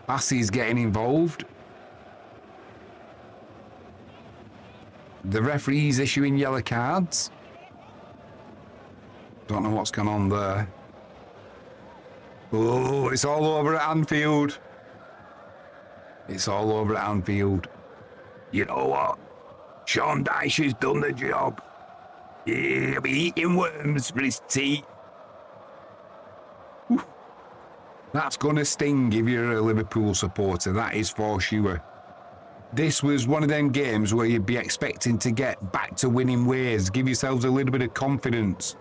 Speaker 2: Bassey's getting involved. The referee's issuing yellow cards. Don't know what's gone on there. Oh, it's all over at Anfield. It's all over at Anfield. You know what? Sean Dyche has done the job. He'll be eating worms for his tea. Ooh. That's going to sting if you're a Liverpool supporter. That is for sure. This was one of them games where you'd be expecting to get back to winning ways. Give yourselves a little bit of confidence.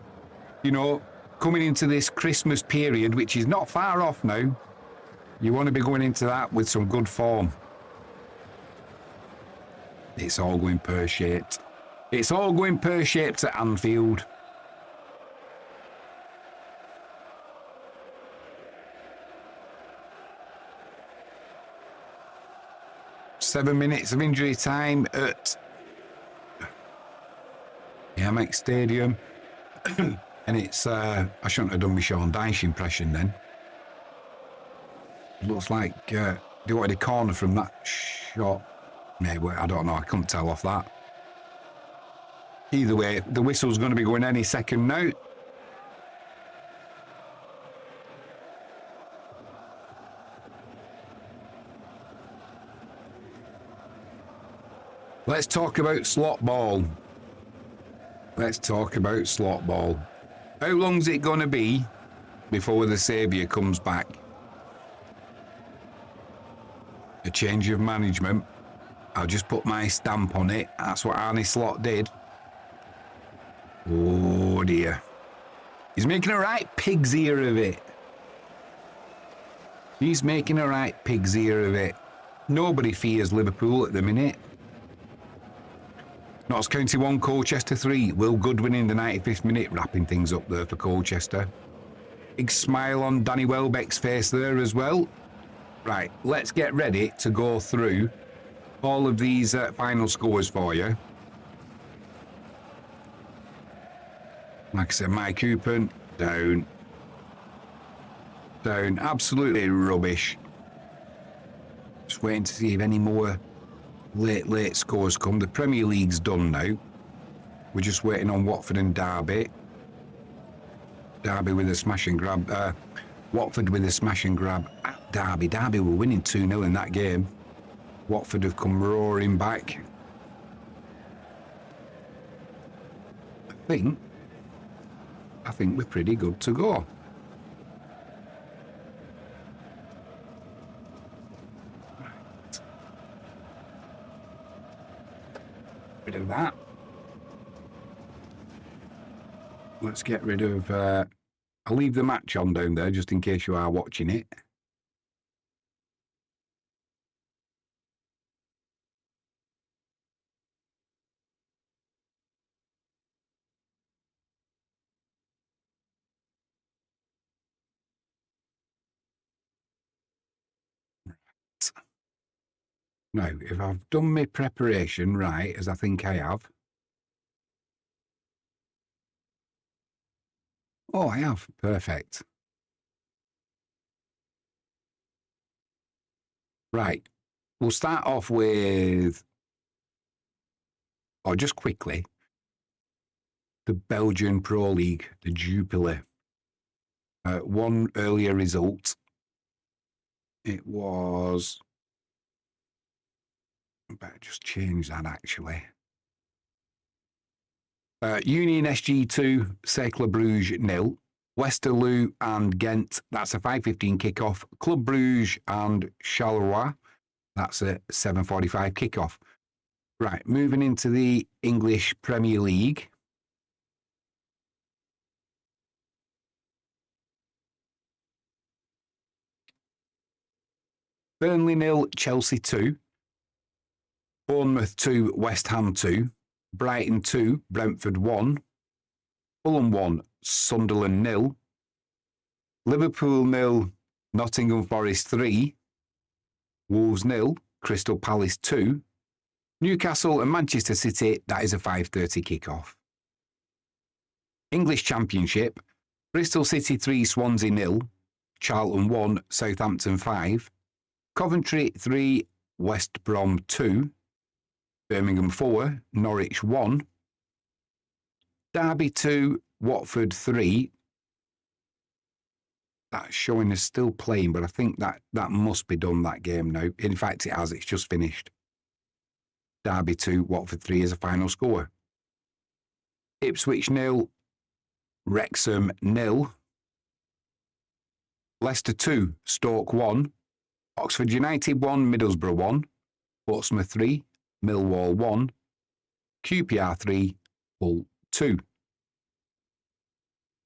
Speaker 2: You know, coming into this Christmas period, which is not far off now, you want to be going into that with some good form. It's all going pear-shaped. It's all going pear-shaped at Anfield. ...7 minutes of injury time at... Yeah, Amex Stadium. And it's, I shouldn't have done my Sean Dyche impression then. It looks like, they wanted a corner from that shot. Maybe, I don't know, I couldn't tell off that. Either way, the whistle's going to be going any second now. Let's talk about slot ball. Let's talk about slot ball. How long's it going to be before the saviour comes back? A change of management. I'll just put my stamp on it. That's what Arne Slot did. Oh dear. He's making a right pig's ear of it. He's making a right pig's ear of it. Nobody fears Liverpool at the minute. Notts County 1, Colchester 3. Will Goodwin in the 95th minute, wrapping things up there for Colchester. Big smile on Danny Welbeck's face there as well. Right, let's get ready to go through all of these final scores for you. Like I said, Mike Cooper, down. Down, absolutely rubbish. Just waiting to see if any more late scores come. The Premier League's done now. We're just waiting on Watford and Derby. Derby with a smash and grab. Watford with a smash and grab at Derby. Derby were winning 2-0 in that game. Watford have come roaring back. I think we're pretty good to go. Rid of that. Let's get rid of... I'll leave the match on down there just in case you are watching it. Now, if I've done my preparation right, as I think I have. Oh, I have. Perfect. Right. We'll start off with, or just quickly, the Belgian Pro League, the Jupiler. One earlier result. It was... I better just change that, actually. Union SG 2, Cercle Bruges 0. Westerlo and Ghent, that's a 5:15 kickoff. Club Bruges and Charleroi, that's a 7:45 kickoff. Right, moving into the English Premier League. Burnley 0, Chelsea 2. Bournemouth 2, West Ham 2. Brighton 2, Brentford 1. Fulham 1, Sunderland 0. Liverpool 0, Nottingham Forest 3. Wolves 0, Crystal Palace 2. Newcastle and Manchester City, that is a 5:30 kickoff. English Championship, Bristol City 3, Swansea 0. Charlton 1, Southampton 5. Coventry 3, West Brom 2. Birmingham 4, Norwich 1. Derby 2, Watford 3. That's showing us still playing, but I think that must be done, that game now. In fact, it has. It's just finished. Derby 2, Watford 3 is a final score. Ipswich 0, Wrexham 0. Leicester 2, Stoke 1. Oxford United 1, Middlesbrough 1. Portsmouth 3, Millwall 1. QPR 3, Hull 2.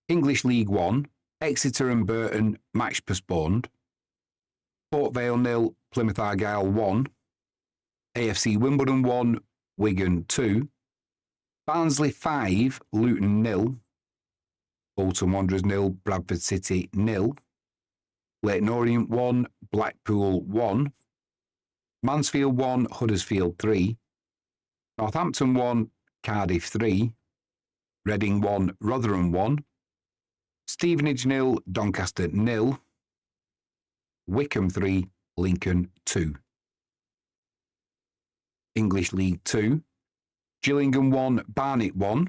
Speaker 2: English League 1, Exeter and Burton, match postponed. Port Vale 0, Plymouth Argyle 1. AFC Wimbledon 1, Wigan 2. Barnsley 5, Luton 0. Bolton Wanderers 0, Bradford City 0. Leyton Orient 1, Blackpool 1. Mansfield 1, Huddersfield 3. Northampton 1, Cardiff 3. Reading 1, Rotherham 1. Stevenage 0, Doncaster 0. Wycombe 3, Lincoln 2. English League 2. Gillingham 1, Barnet 1.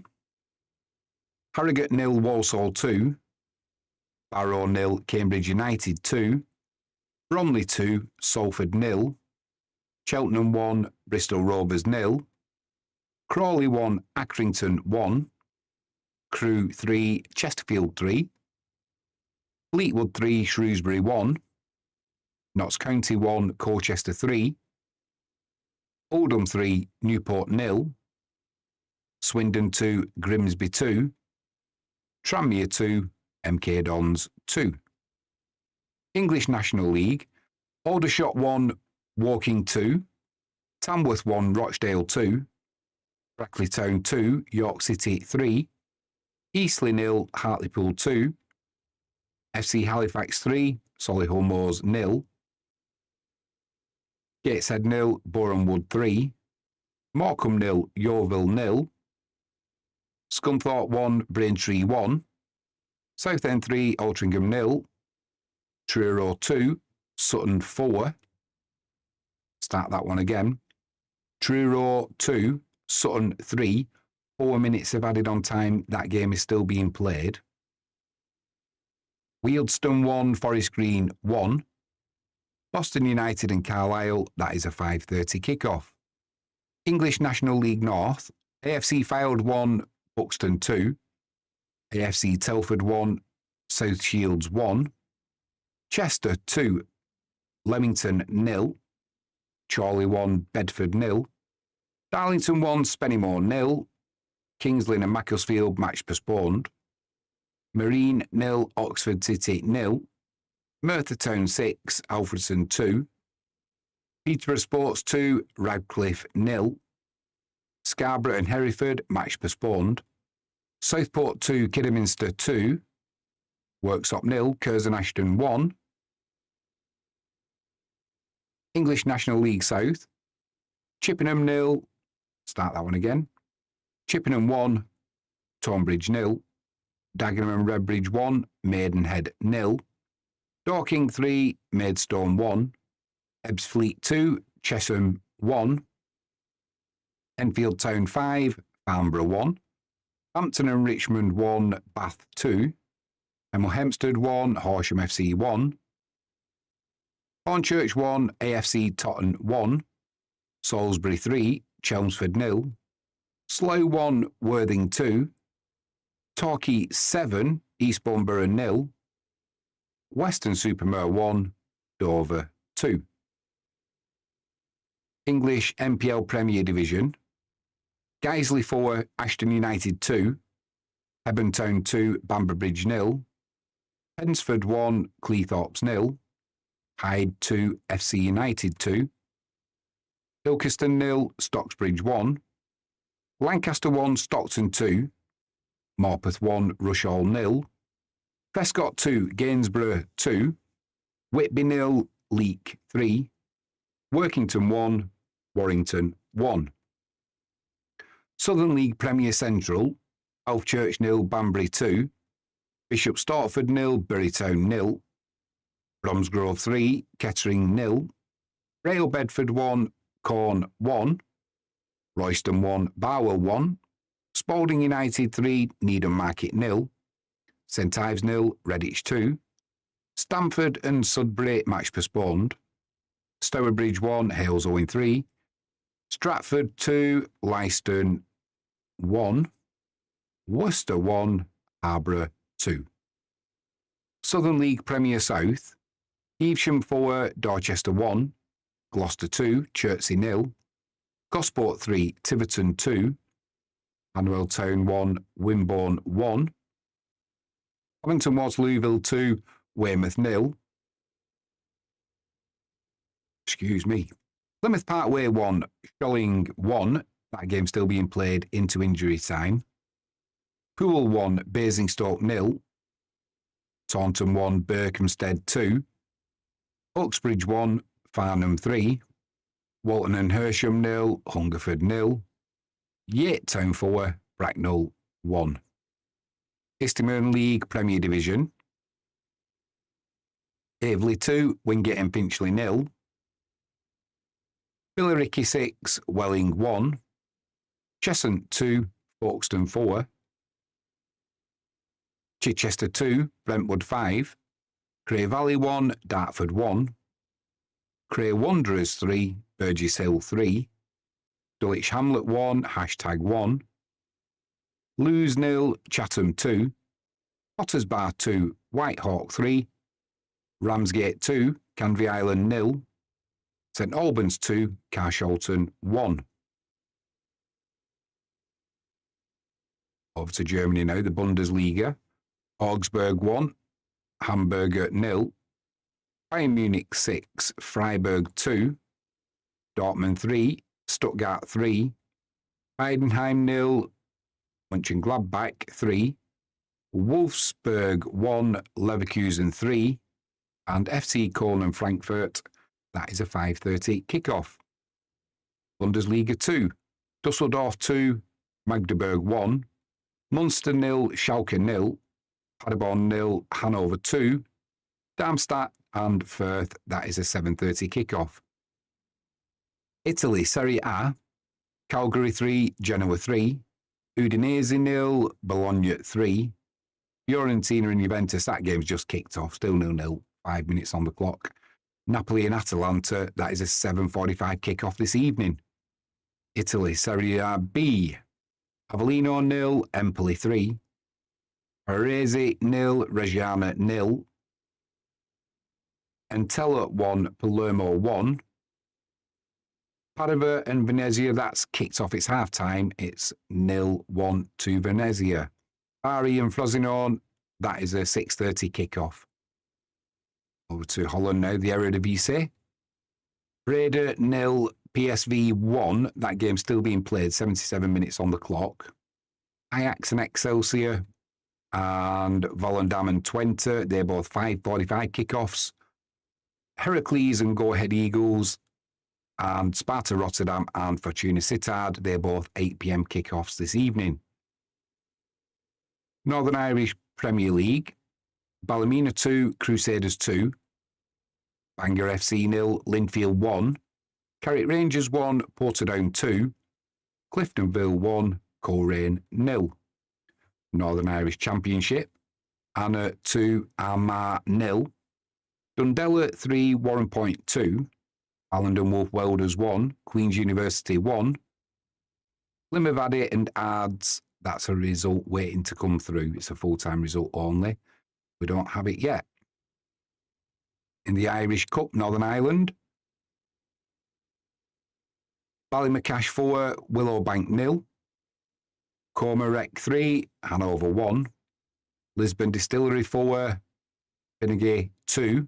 Speaker 2: Harrogate 0, Walsall 2. Barrow 0, Cambridge United 2. Bromley 2, Salford 0. Cheltenham 1, Bristol Rovers 0. Crawley 1, Accrington 1. Crewe 3, Chesterfield 3. Fleetwood 3, Shrewsbury 1. Notts County 1, Colchester 3. Oldham 3, Newport 0. Swindon 2, Grimsby 2. Tranmere 2, MK Dons 2. English National League, Aldershot 1, Woking 2. Tamworth 1, Rochdale 2. Brackley Town 2, York City 3. Eastleigh 0, Hartlepool 2. FC Halifax 3, Solihull Moors 0. Gateshead 0, Boreham Wood 3. Morecambe 0, Yeovil 0. Scunthorpe 1, Braintree 1. Southend 3, Altrincham 0. Truro 2, Sutton 4. Start that one again. Truro 2, Sutton 3. 4 minutes of added on time. That game is still being played. Wealdstone 1, Forest Green 1. Boston United and Carlisle, that is a 5:30 kickoff. English National League North, AFC Fylde 1, Buxton 2. AFC Telford 1, South Shields 1. Chester 2, Leamington 0. Chorley 1, Bedford 0. Darlington 1, Spennymoor 0. Kingsley and Macclesfield match postponed. Marine 0, Oxford City 0. Merthyr Town 6, Alfredson 2. Peterborough Sports 2, Radcliffe 0. Scarborough and Hereford match postponed. Southport 2, Kidderminster 2. Worksop 0, Curzon Ashton 1. English National League South, Chippenham 0. Start that one again. Chippenham 1, Tonbridge 0. Dagenham and Redbridge 1, Maidenhead 0. Dorking 3, Maidstone 1. Ebbsfleet 2, Chesham 1. Enfield Town 5, Farnborough 1. Hampton and Richmond 1, Bath 2. Hemel Hempstead 1, Horsham FC 1. Hornchurch 1, AFC Totton 1. Salisbury 3, Chelmsford 0. Slough 1, Worthing 2. Torquay 7, Eastbourne Borough 0. Weston-super-Mare 1, Dover 2. English NPL Premier Division, Guiseley 4, Ashton United 2. Hebburn Town 2, Bamber Bridge 0. Pensford 1, Cleethorpes 0. Hyde 2, FC United 2. Ilkeston 0, Stocksbridge 1. Lancaster 1, Stockton 2. Morpeth 1, Rushall 0. Prescott 2, Gainsborough 2. Whitby 0, Leek 3. Workington 1, Warrington 1. Southern League Premier Central, Alfchurch 0, Banbury 2. Bishop Stortford 0, Bury Town 0. Bromsgrove 3, Kettering 0. Rail Bedford 1, Corn 1. Royston 1, Barwell 1. Spalding United 3, Needham Market 0. St Ives 0, Redditch 2. Stamford and Sudbury match postponed. Stourbridge 1, Hales 0-3. Stratford 2, Leicester 1. Worcester 1, Harborough 2. Southern League Premier South, Evesham 4, Dorchester 1. Gloucester 2, Chertsey 0. Gosport 3, Tiverton 2. Hanwell Town 1, Wimborne 1. Covington was Louisville 2, Weymouth 0. Excuse me. Plymouth Parkway 1, Sholing 1. That game still being played into injury time. Poole 1, Basingstoke 0. Taunton 1, Berkhamsted 2. Uxbridge 1, Farnham 3. Walton and Hersham 0, Hungerford 0. Yate Town 4, Bracknell 1. Isthmian League Premier Division. Aveley 2, Wingate and Finchley 0. Billericay 6, Welling 1. Cheshunt 2, Folkestone 4. Chichester 2, Brentwood 5. Cray Valley 1, Dartford 1. Cray Wanderers 3, Burgess Hill 3. Dulwich Hamlet 1, #1. Lewes 0, Chatham 2. Potters Bar 2, Whitehawk 3. Ramsgate 2, Canvey Island 0. St Albans 2, Carshalton 1. Over to Germany now, the Bundesliga. Augsburg 1, Hamburger 0. Bayern Munich 6, Freiburg 2. Dortmund 3, Stuttgart 3. Heidenheim 0, Mönchengladbach 3. Wolfsburg 1, Leverkusen 3. And FC Köln and Frankfurt, that is a 5:30 kickoff. Bundesliga 2, Dusseldorf 2, Magdeburg 1. Munster 0, Schalke 0. Paderborn 0, Hanover 2. Darmstadt and Fürth, that is a 7:30 kickoff. Italy, Serie A, Calgary 3, Genoa 3. Udinese 0, Bologna 3. Fiorentina and Juventus, that game's just kicked off, still 0-0, 5 minutes on the clock. Napoli and Atalanta, that is a 7:45 kickoff this evening. Italy, Serie A B, Avellino 0, Empoli 3. Varese 0, Reggiana 0. Entella 1, Palermo 1. Padova and Venezia, that's kicked off its half-time. It's 0-1 to Venezia. Bari and Frosinone, that is a 6:30 kickoff. Over to Holland now, the Eredivisie. Breda 0, PSV 1. That game's still being played, 77 minutes on the clock. Ajax and Excelsior and Volendam and Twente, they're both 5:45 kickoffs. Heracles and Go Ahead Eagles and Sparta Rotterdam and Fortuna Sittard, they're both 8 p.m. kickoffs this evening. Northern Irish Premier League, Ballymena 2, Crusaders 2. Bangor FC 0, Linfield 1. Carrick Rangers 1, Portadown 2. Cliftonville 1, Coleraine 0. Northern Irish Championship, Anna 2, Armagh 0. Dundela 3, Warren Point 2. Allendon Wolf Welders 1, Queen's University 1. Limavady and Ards, that's a result waiting to come through. It's a full-time result only. We don't have it yet. In the Irish Cup, Northern Ireland, Ballymacash 4, Willowbank 0. Cormarec 3, Hanover 1. Lisbon Distillery 4, Finnegan 2.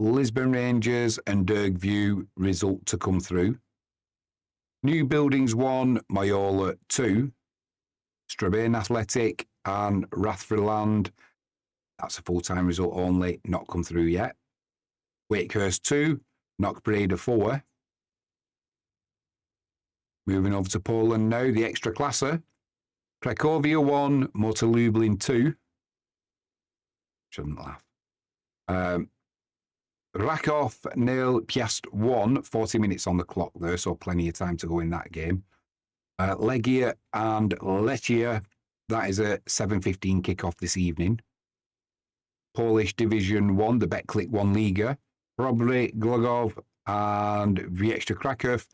Speaker 2: Lisbon Rangers and Dergview result to come through. New Buildings 1, Moyola 2. Strabane Athletic and Rathfriland, that's a full-time result only, not come through yet. Wakehurst 2, Knockbreda 4. Moving over to Poland now, the extra classer. Cracovia 1, Motor Lublin 2. Shouldn't laugh. Rakow 0, Piast 1, 40 minutes on the clock there, so plenty of time to go in that game. Legia and Lechia, that is a 7:15 kickoff this evening. Polish Division 1, the Betclic 1 Liga. Robry, Glogov and Wieczka Kraków,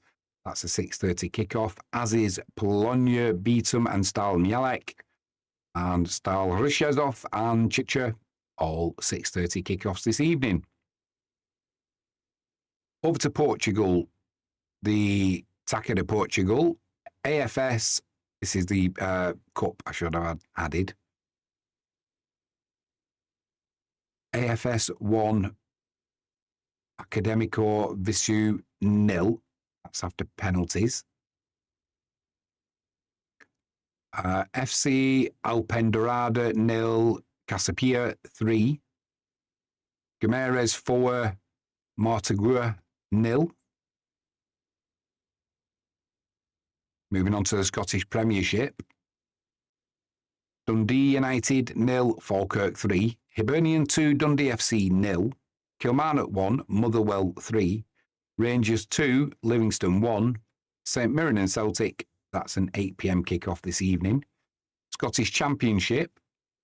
Speaker 2: that's a 6:30 kickoff, as is Polonia, Beatum and Stal Mielec. And Stal Ryszezov and Chicha, all 6:30 kickoffs this evening. Over to Portugal, the Taça de Portugal, AFS, this is the cup I should have added. AFS 1, Académico Viseu 0, that's after penalties. FC Alpendourada 0, Casapia 3. Guimarães 4, Mortagua 0. Moving on to the Scottish Premiership. Dundee United 0, Falkirk 3, Hibernian 2, Dundee FC 0, Kilmarnock 1, Motherwell 3, Rangers 2, Livingston 1, St Mirren and Celtic, that's an 8 p.m. kick-off this evening. Scottish Championship,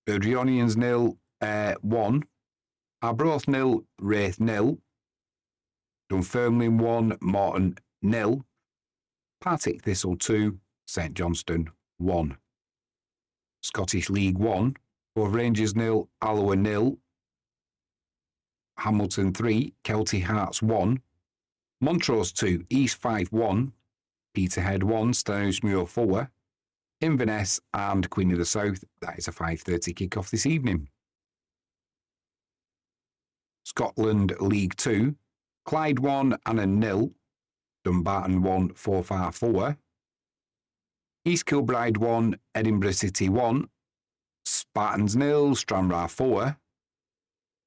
Speaker 2: Erdrionians 0, 1, Arbroath 0, Wraith 0, Dunfermline 1, Morton 0, Partick Thistle 2, St Johnstone 1. Scottish League 1, Cove Rangers 0, Alloa 0, Hamilton 3, Kelty Hearts 1, Montrose 2, East Fife 1, Peterhead 1, Stenhousemuir 4, Inverness and Queen of the South. That is a 5:30 kick-off this evening. Scotland League 2, Clyde 1, Annan 0, Dumbarton 1, Forfar 4, East Kilbride 1, Edinburgh City 1, Spartans 0, Stranraer 4,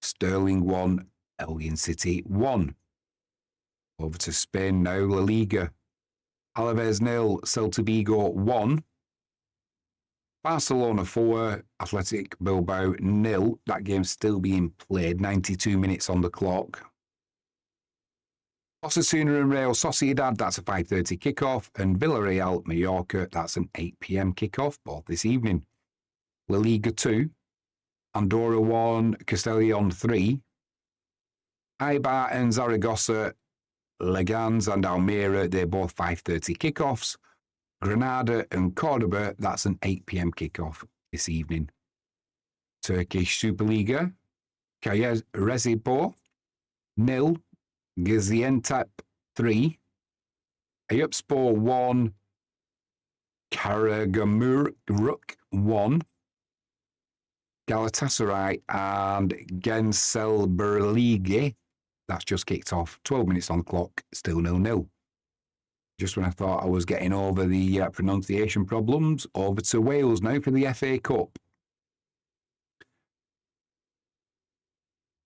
Speaker 2: Stirling 1, Elgin City 1. Over to Spain now, La Liga. Alaves 0, Celta Vigo 1, Barcelona 4, Athletic Bilbao 0. That game's still being played, 92 minutes on the clock. Osasuna and Real Sociedad, that's a 5:30 kickoff, and Villarreal Mallorca, that's an 8 p.m. kickoff, both this evening. La Liga 2, Andorra 1, Castellón 3, Eibar and Zaragoza, Leganés and Almeria, they're both 5:30 kickoffs. Granada and Cordoba, that's an 8 p.m. kickoff this evening. Turkish Superliga, Kayserispor 0, Gaziantep 3, Eyüpspor 1, Karagümrük 1, Galatasaray and Gençlerbirliği, that's just kicked off. 12 minutes on the clock, still 0-0. Just when I thought I was getting over the pronunciation problems, over to Wales now for the FA Cup.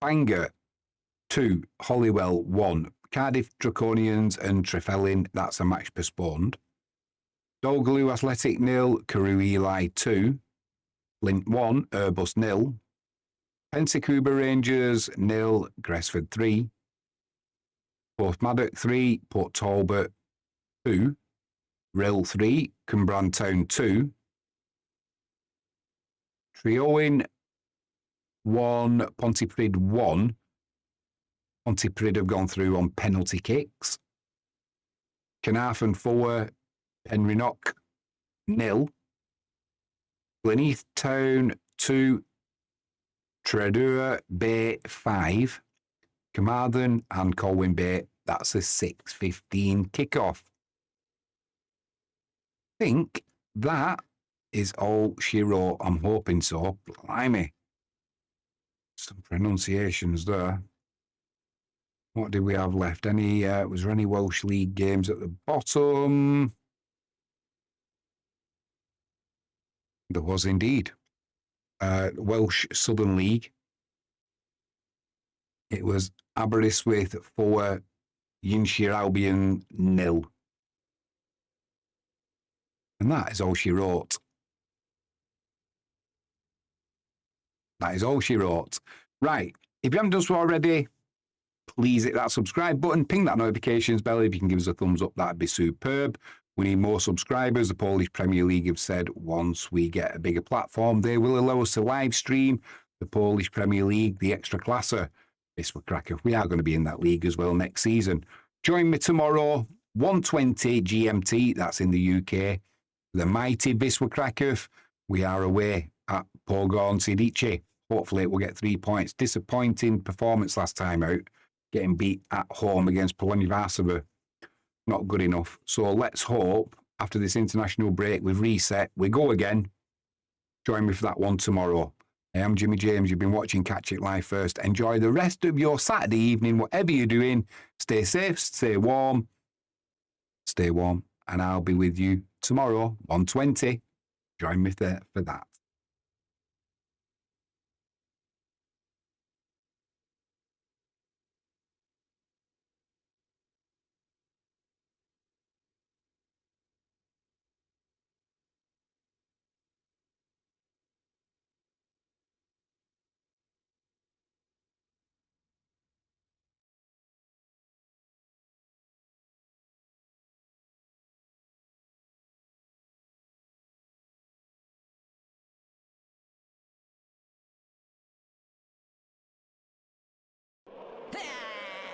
Speaker 2: Bangor 2, Holywell 1, Cardiff Draconians and Trefellin, that's a match postponed. Dolgelou Athletic 0, Carew Ely 2, Flint 1, Airbus 0, Pensacuba Rangers 0, Gresford 3, Porthmadog 3, Port Talbot 2, Rill 3, Cumbrian Town 2, Triowen 1, Pontypridd 1. Pontypridd have gone through on penalty kicks. Carnarvon 4, Penrhynnock 0, Gleneath Town 2, Tredur Bay 5, Carmarthen and Colwyn Bay, that's a 6:15 kickoff. I think that is all she wrote. I'm hoping so. Blimey. Some pronunciations there. What did we have left? Was there any Welsh League games at the bottom? There was indeed. Welsh Southern League. It was Aberystwyth 4, Yinshire Albion 0. And that is all she wrote. That is all she wrote. Right. If you haven't done so already, please hit that subscribe button, ping that notifications bell. If you can give us a thumbs up, that'd be superb. We need more subscribers. The Polish Premier League have said once we get a bigger platform, they will allow us to live stream the Polish Premier League, the Ekstraklasa. Wisła Kraków. We are going to be in that league as well next season. Join me tomorrow, 1:20 GMT, that's in the UK. The mighty Wisła Kraków. We are away at Pogoń Siedice. Hopefully it will get 3 points. Disappointing performance last time out, getting beat at home against Polonia Varsovia. Not good enough. So let's hope after this international break we've reset, we go again. Join me for that one tomorrow. I am Jimmy James. You've been watching Catch It Live First. Enjoy the rest of your Saturday evening, whatever you're doing. Stay safe, stay warm, and I'll be with you tomorrow, 1:20. Join me there for that.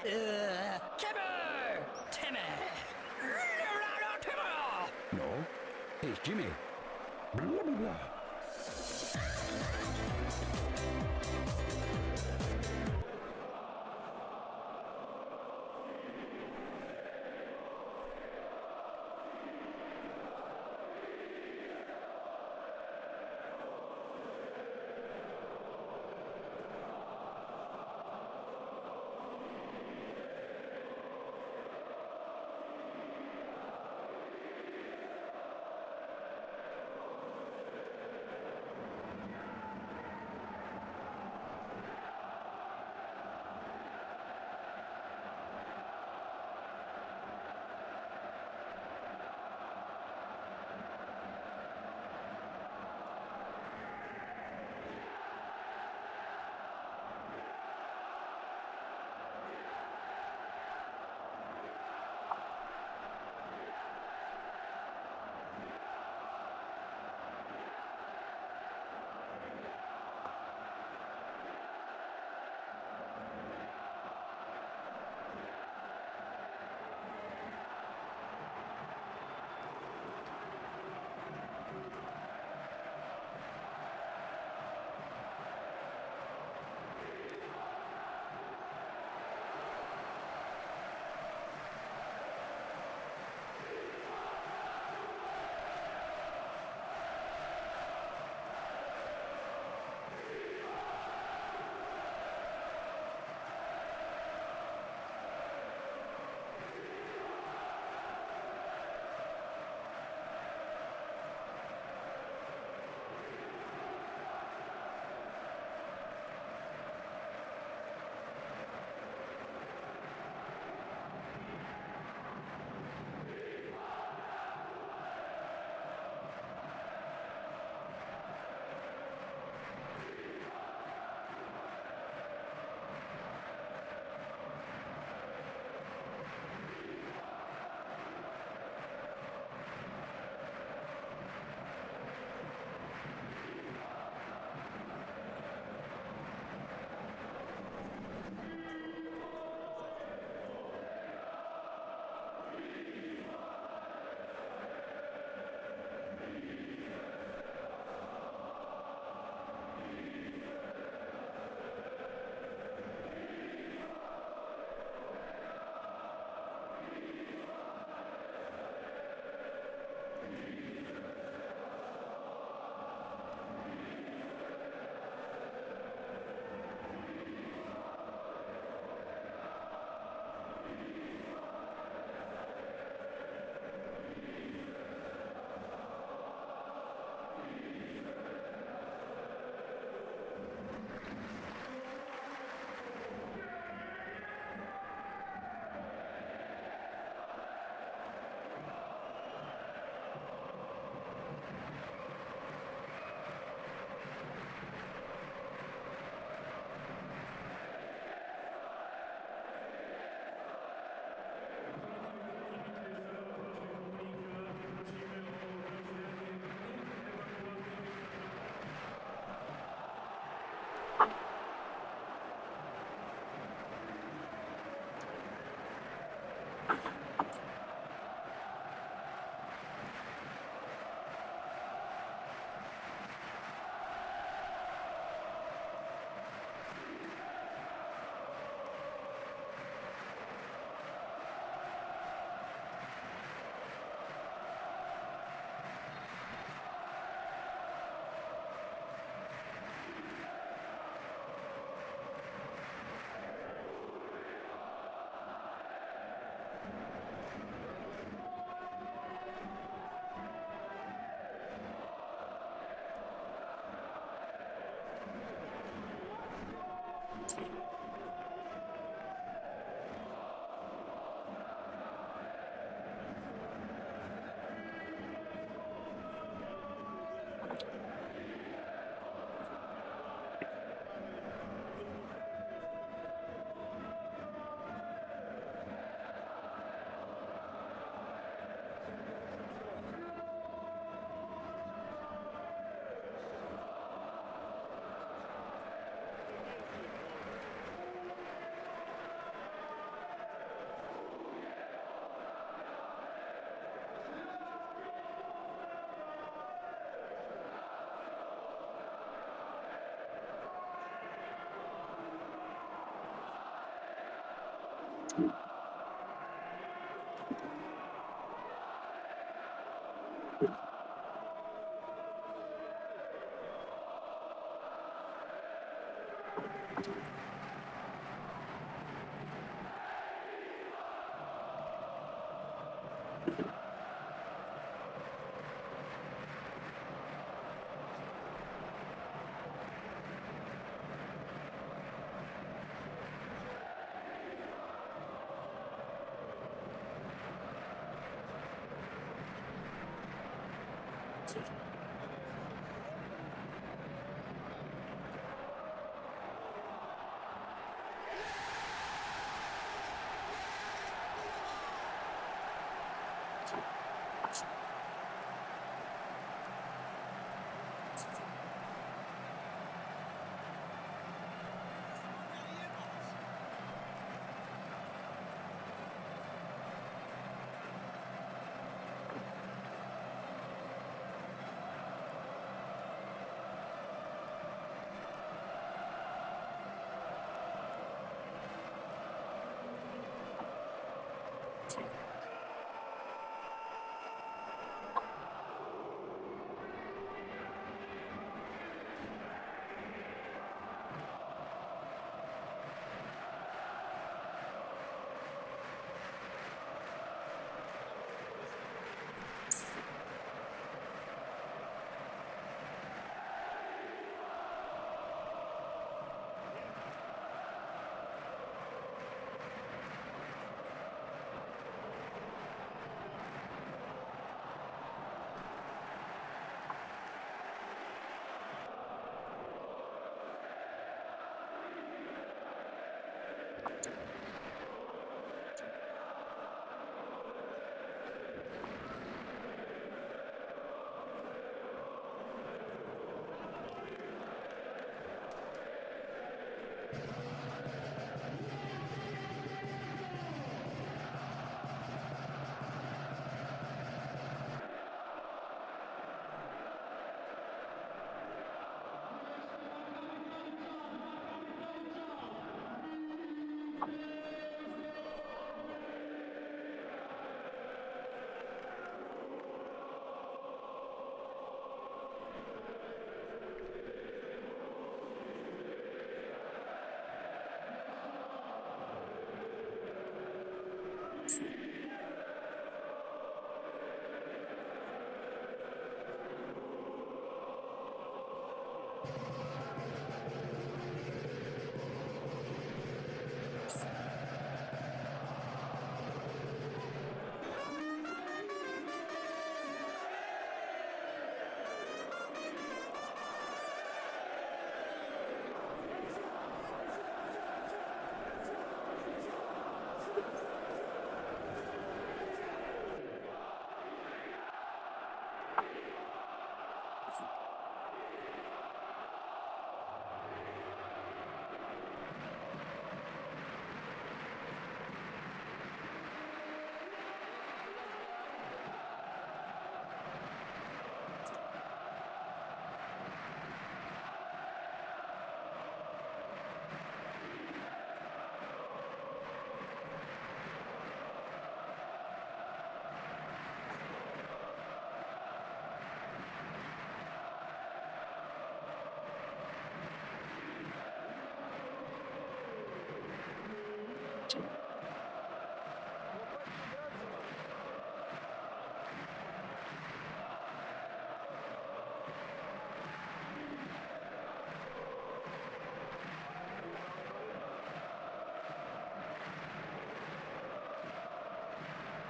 Speaker 1: Timmy! Timmy! Timmy! No, it's Jimmy. Blah, blah, blah.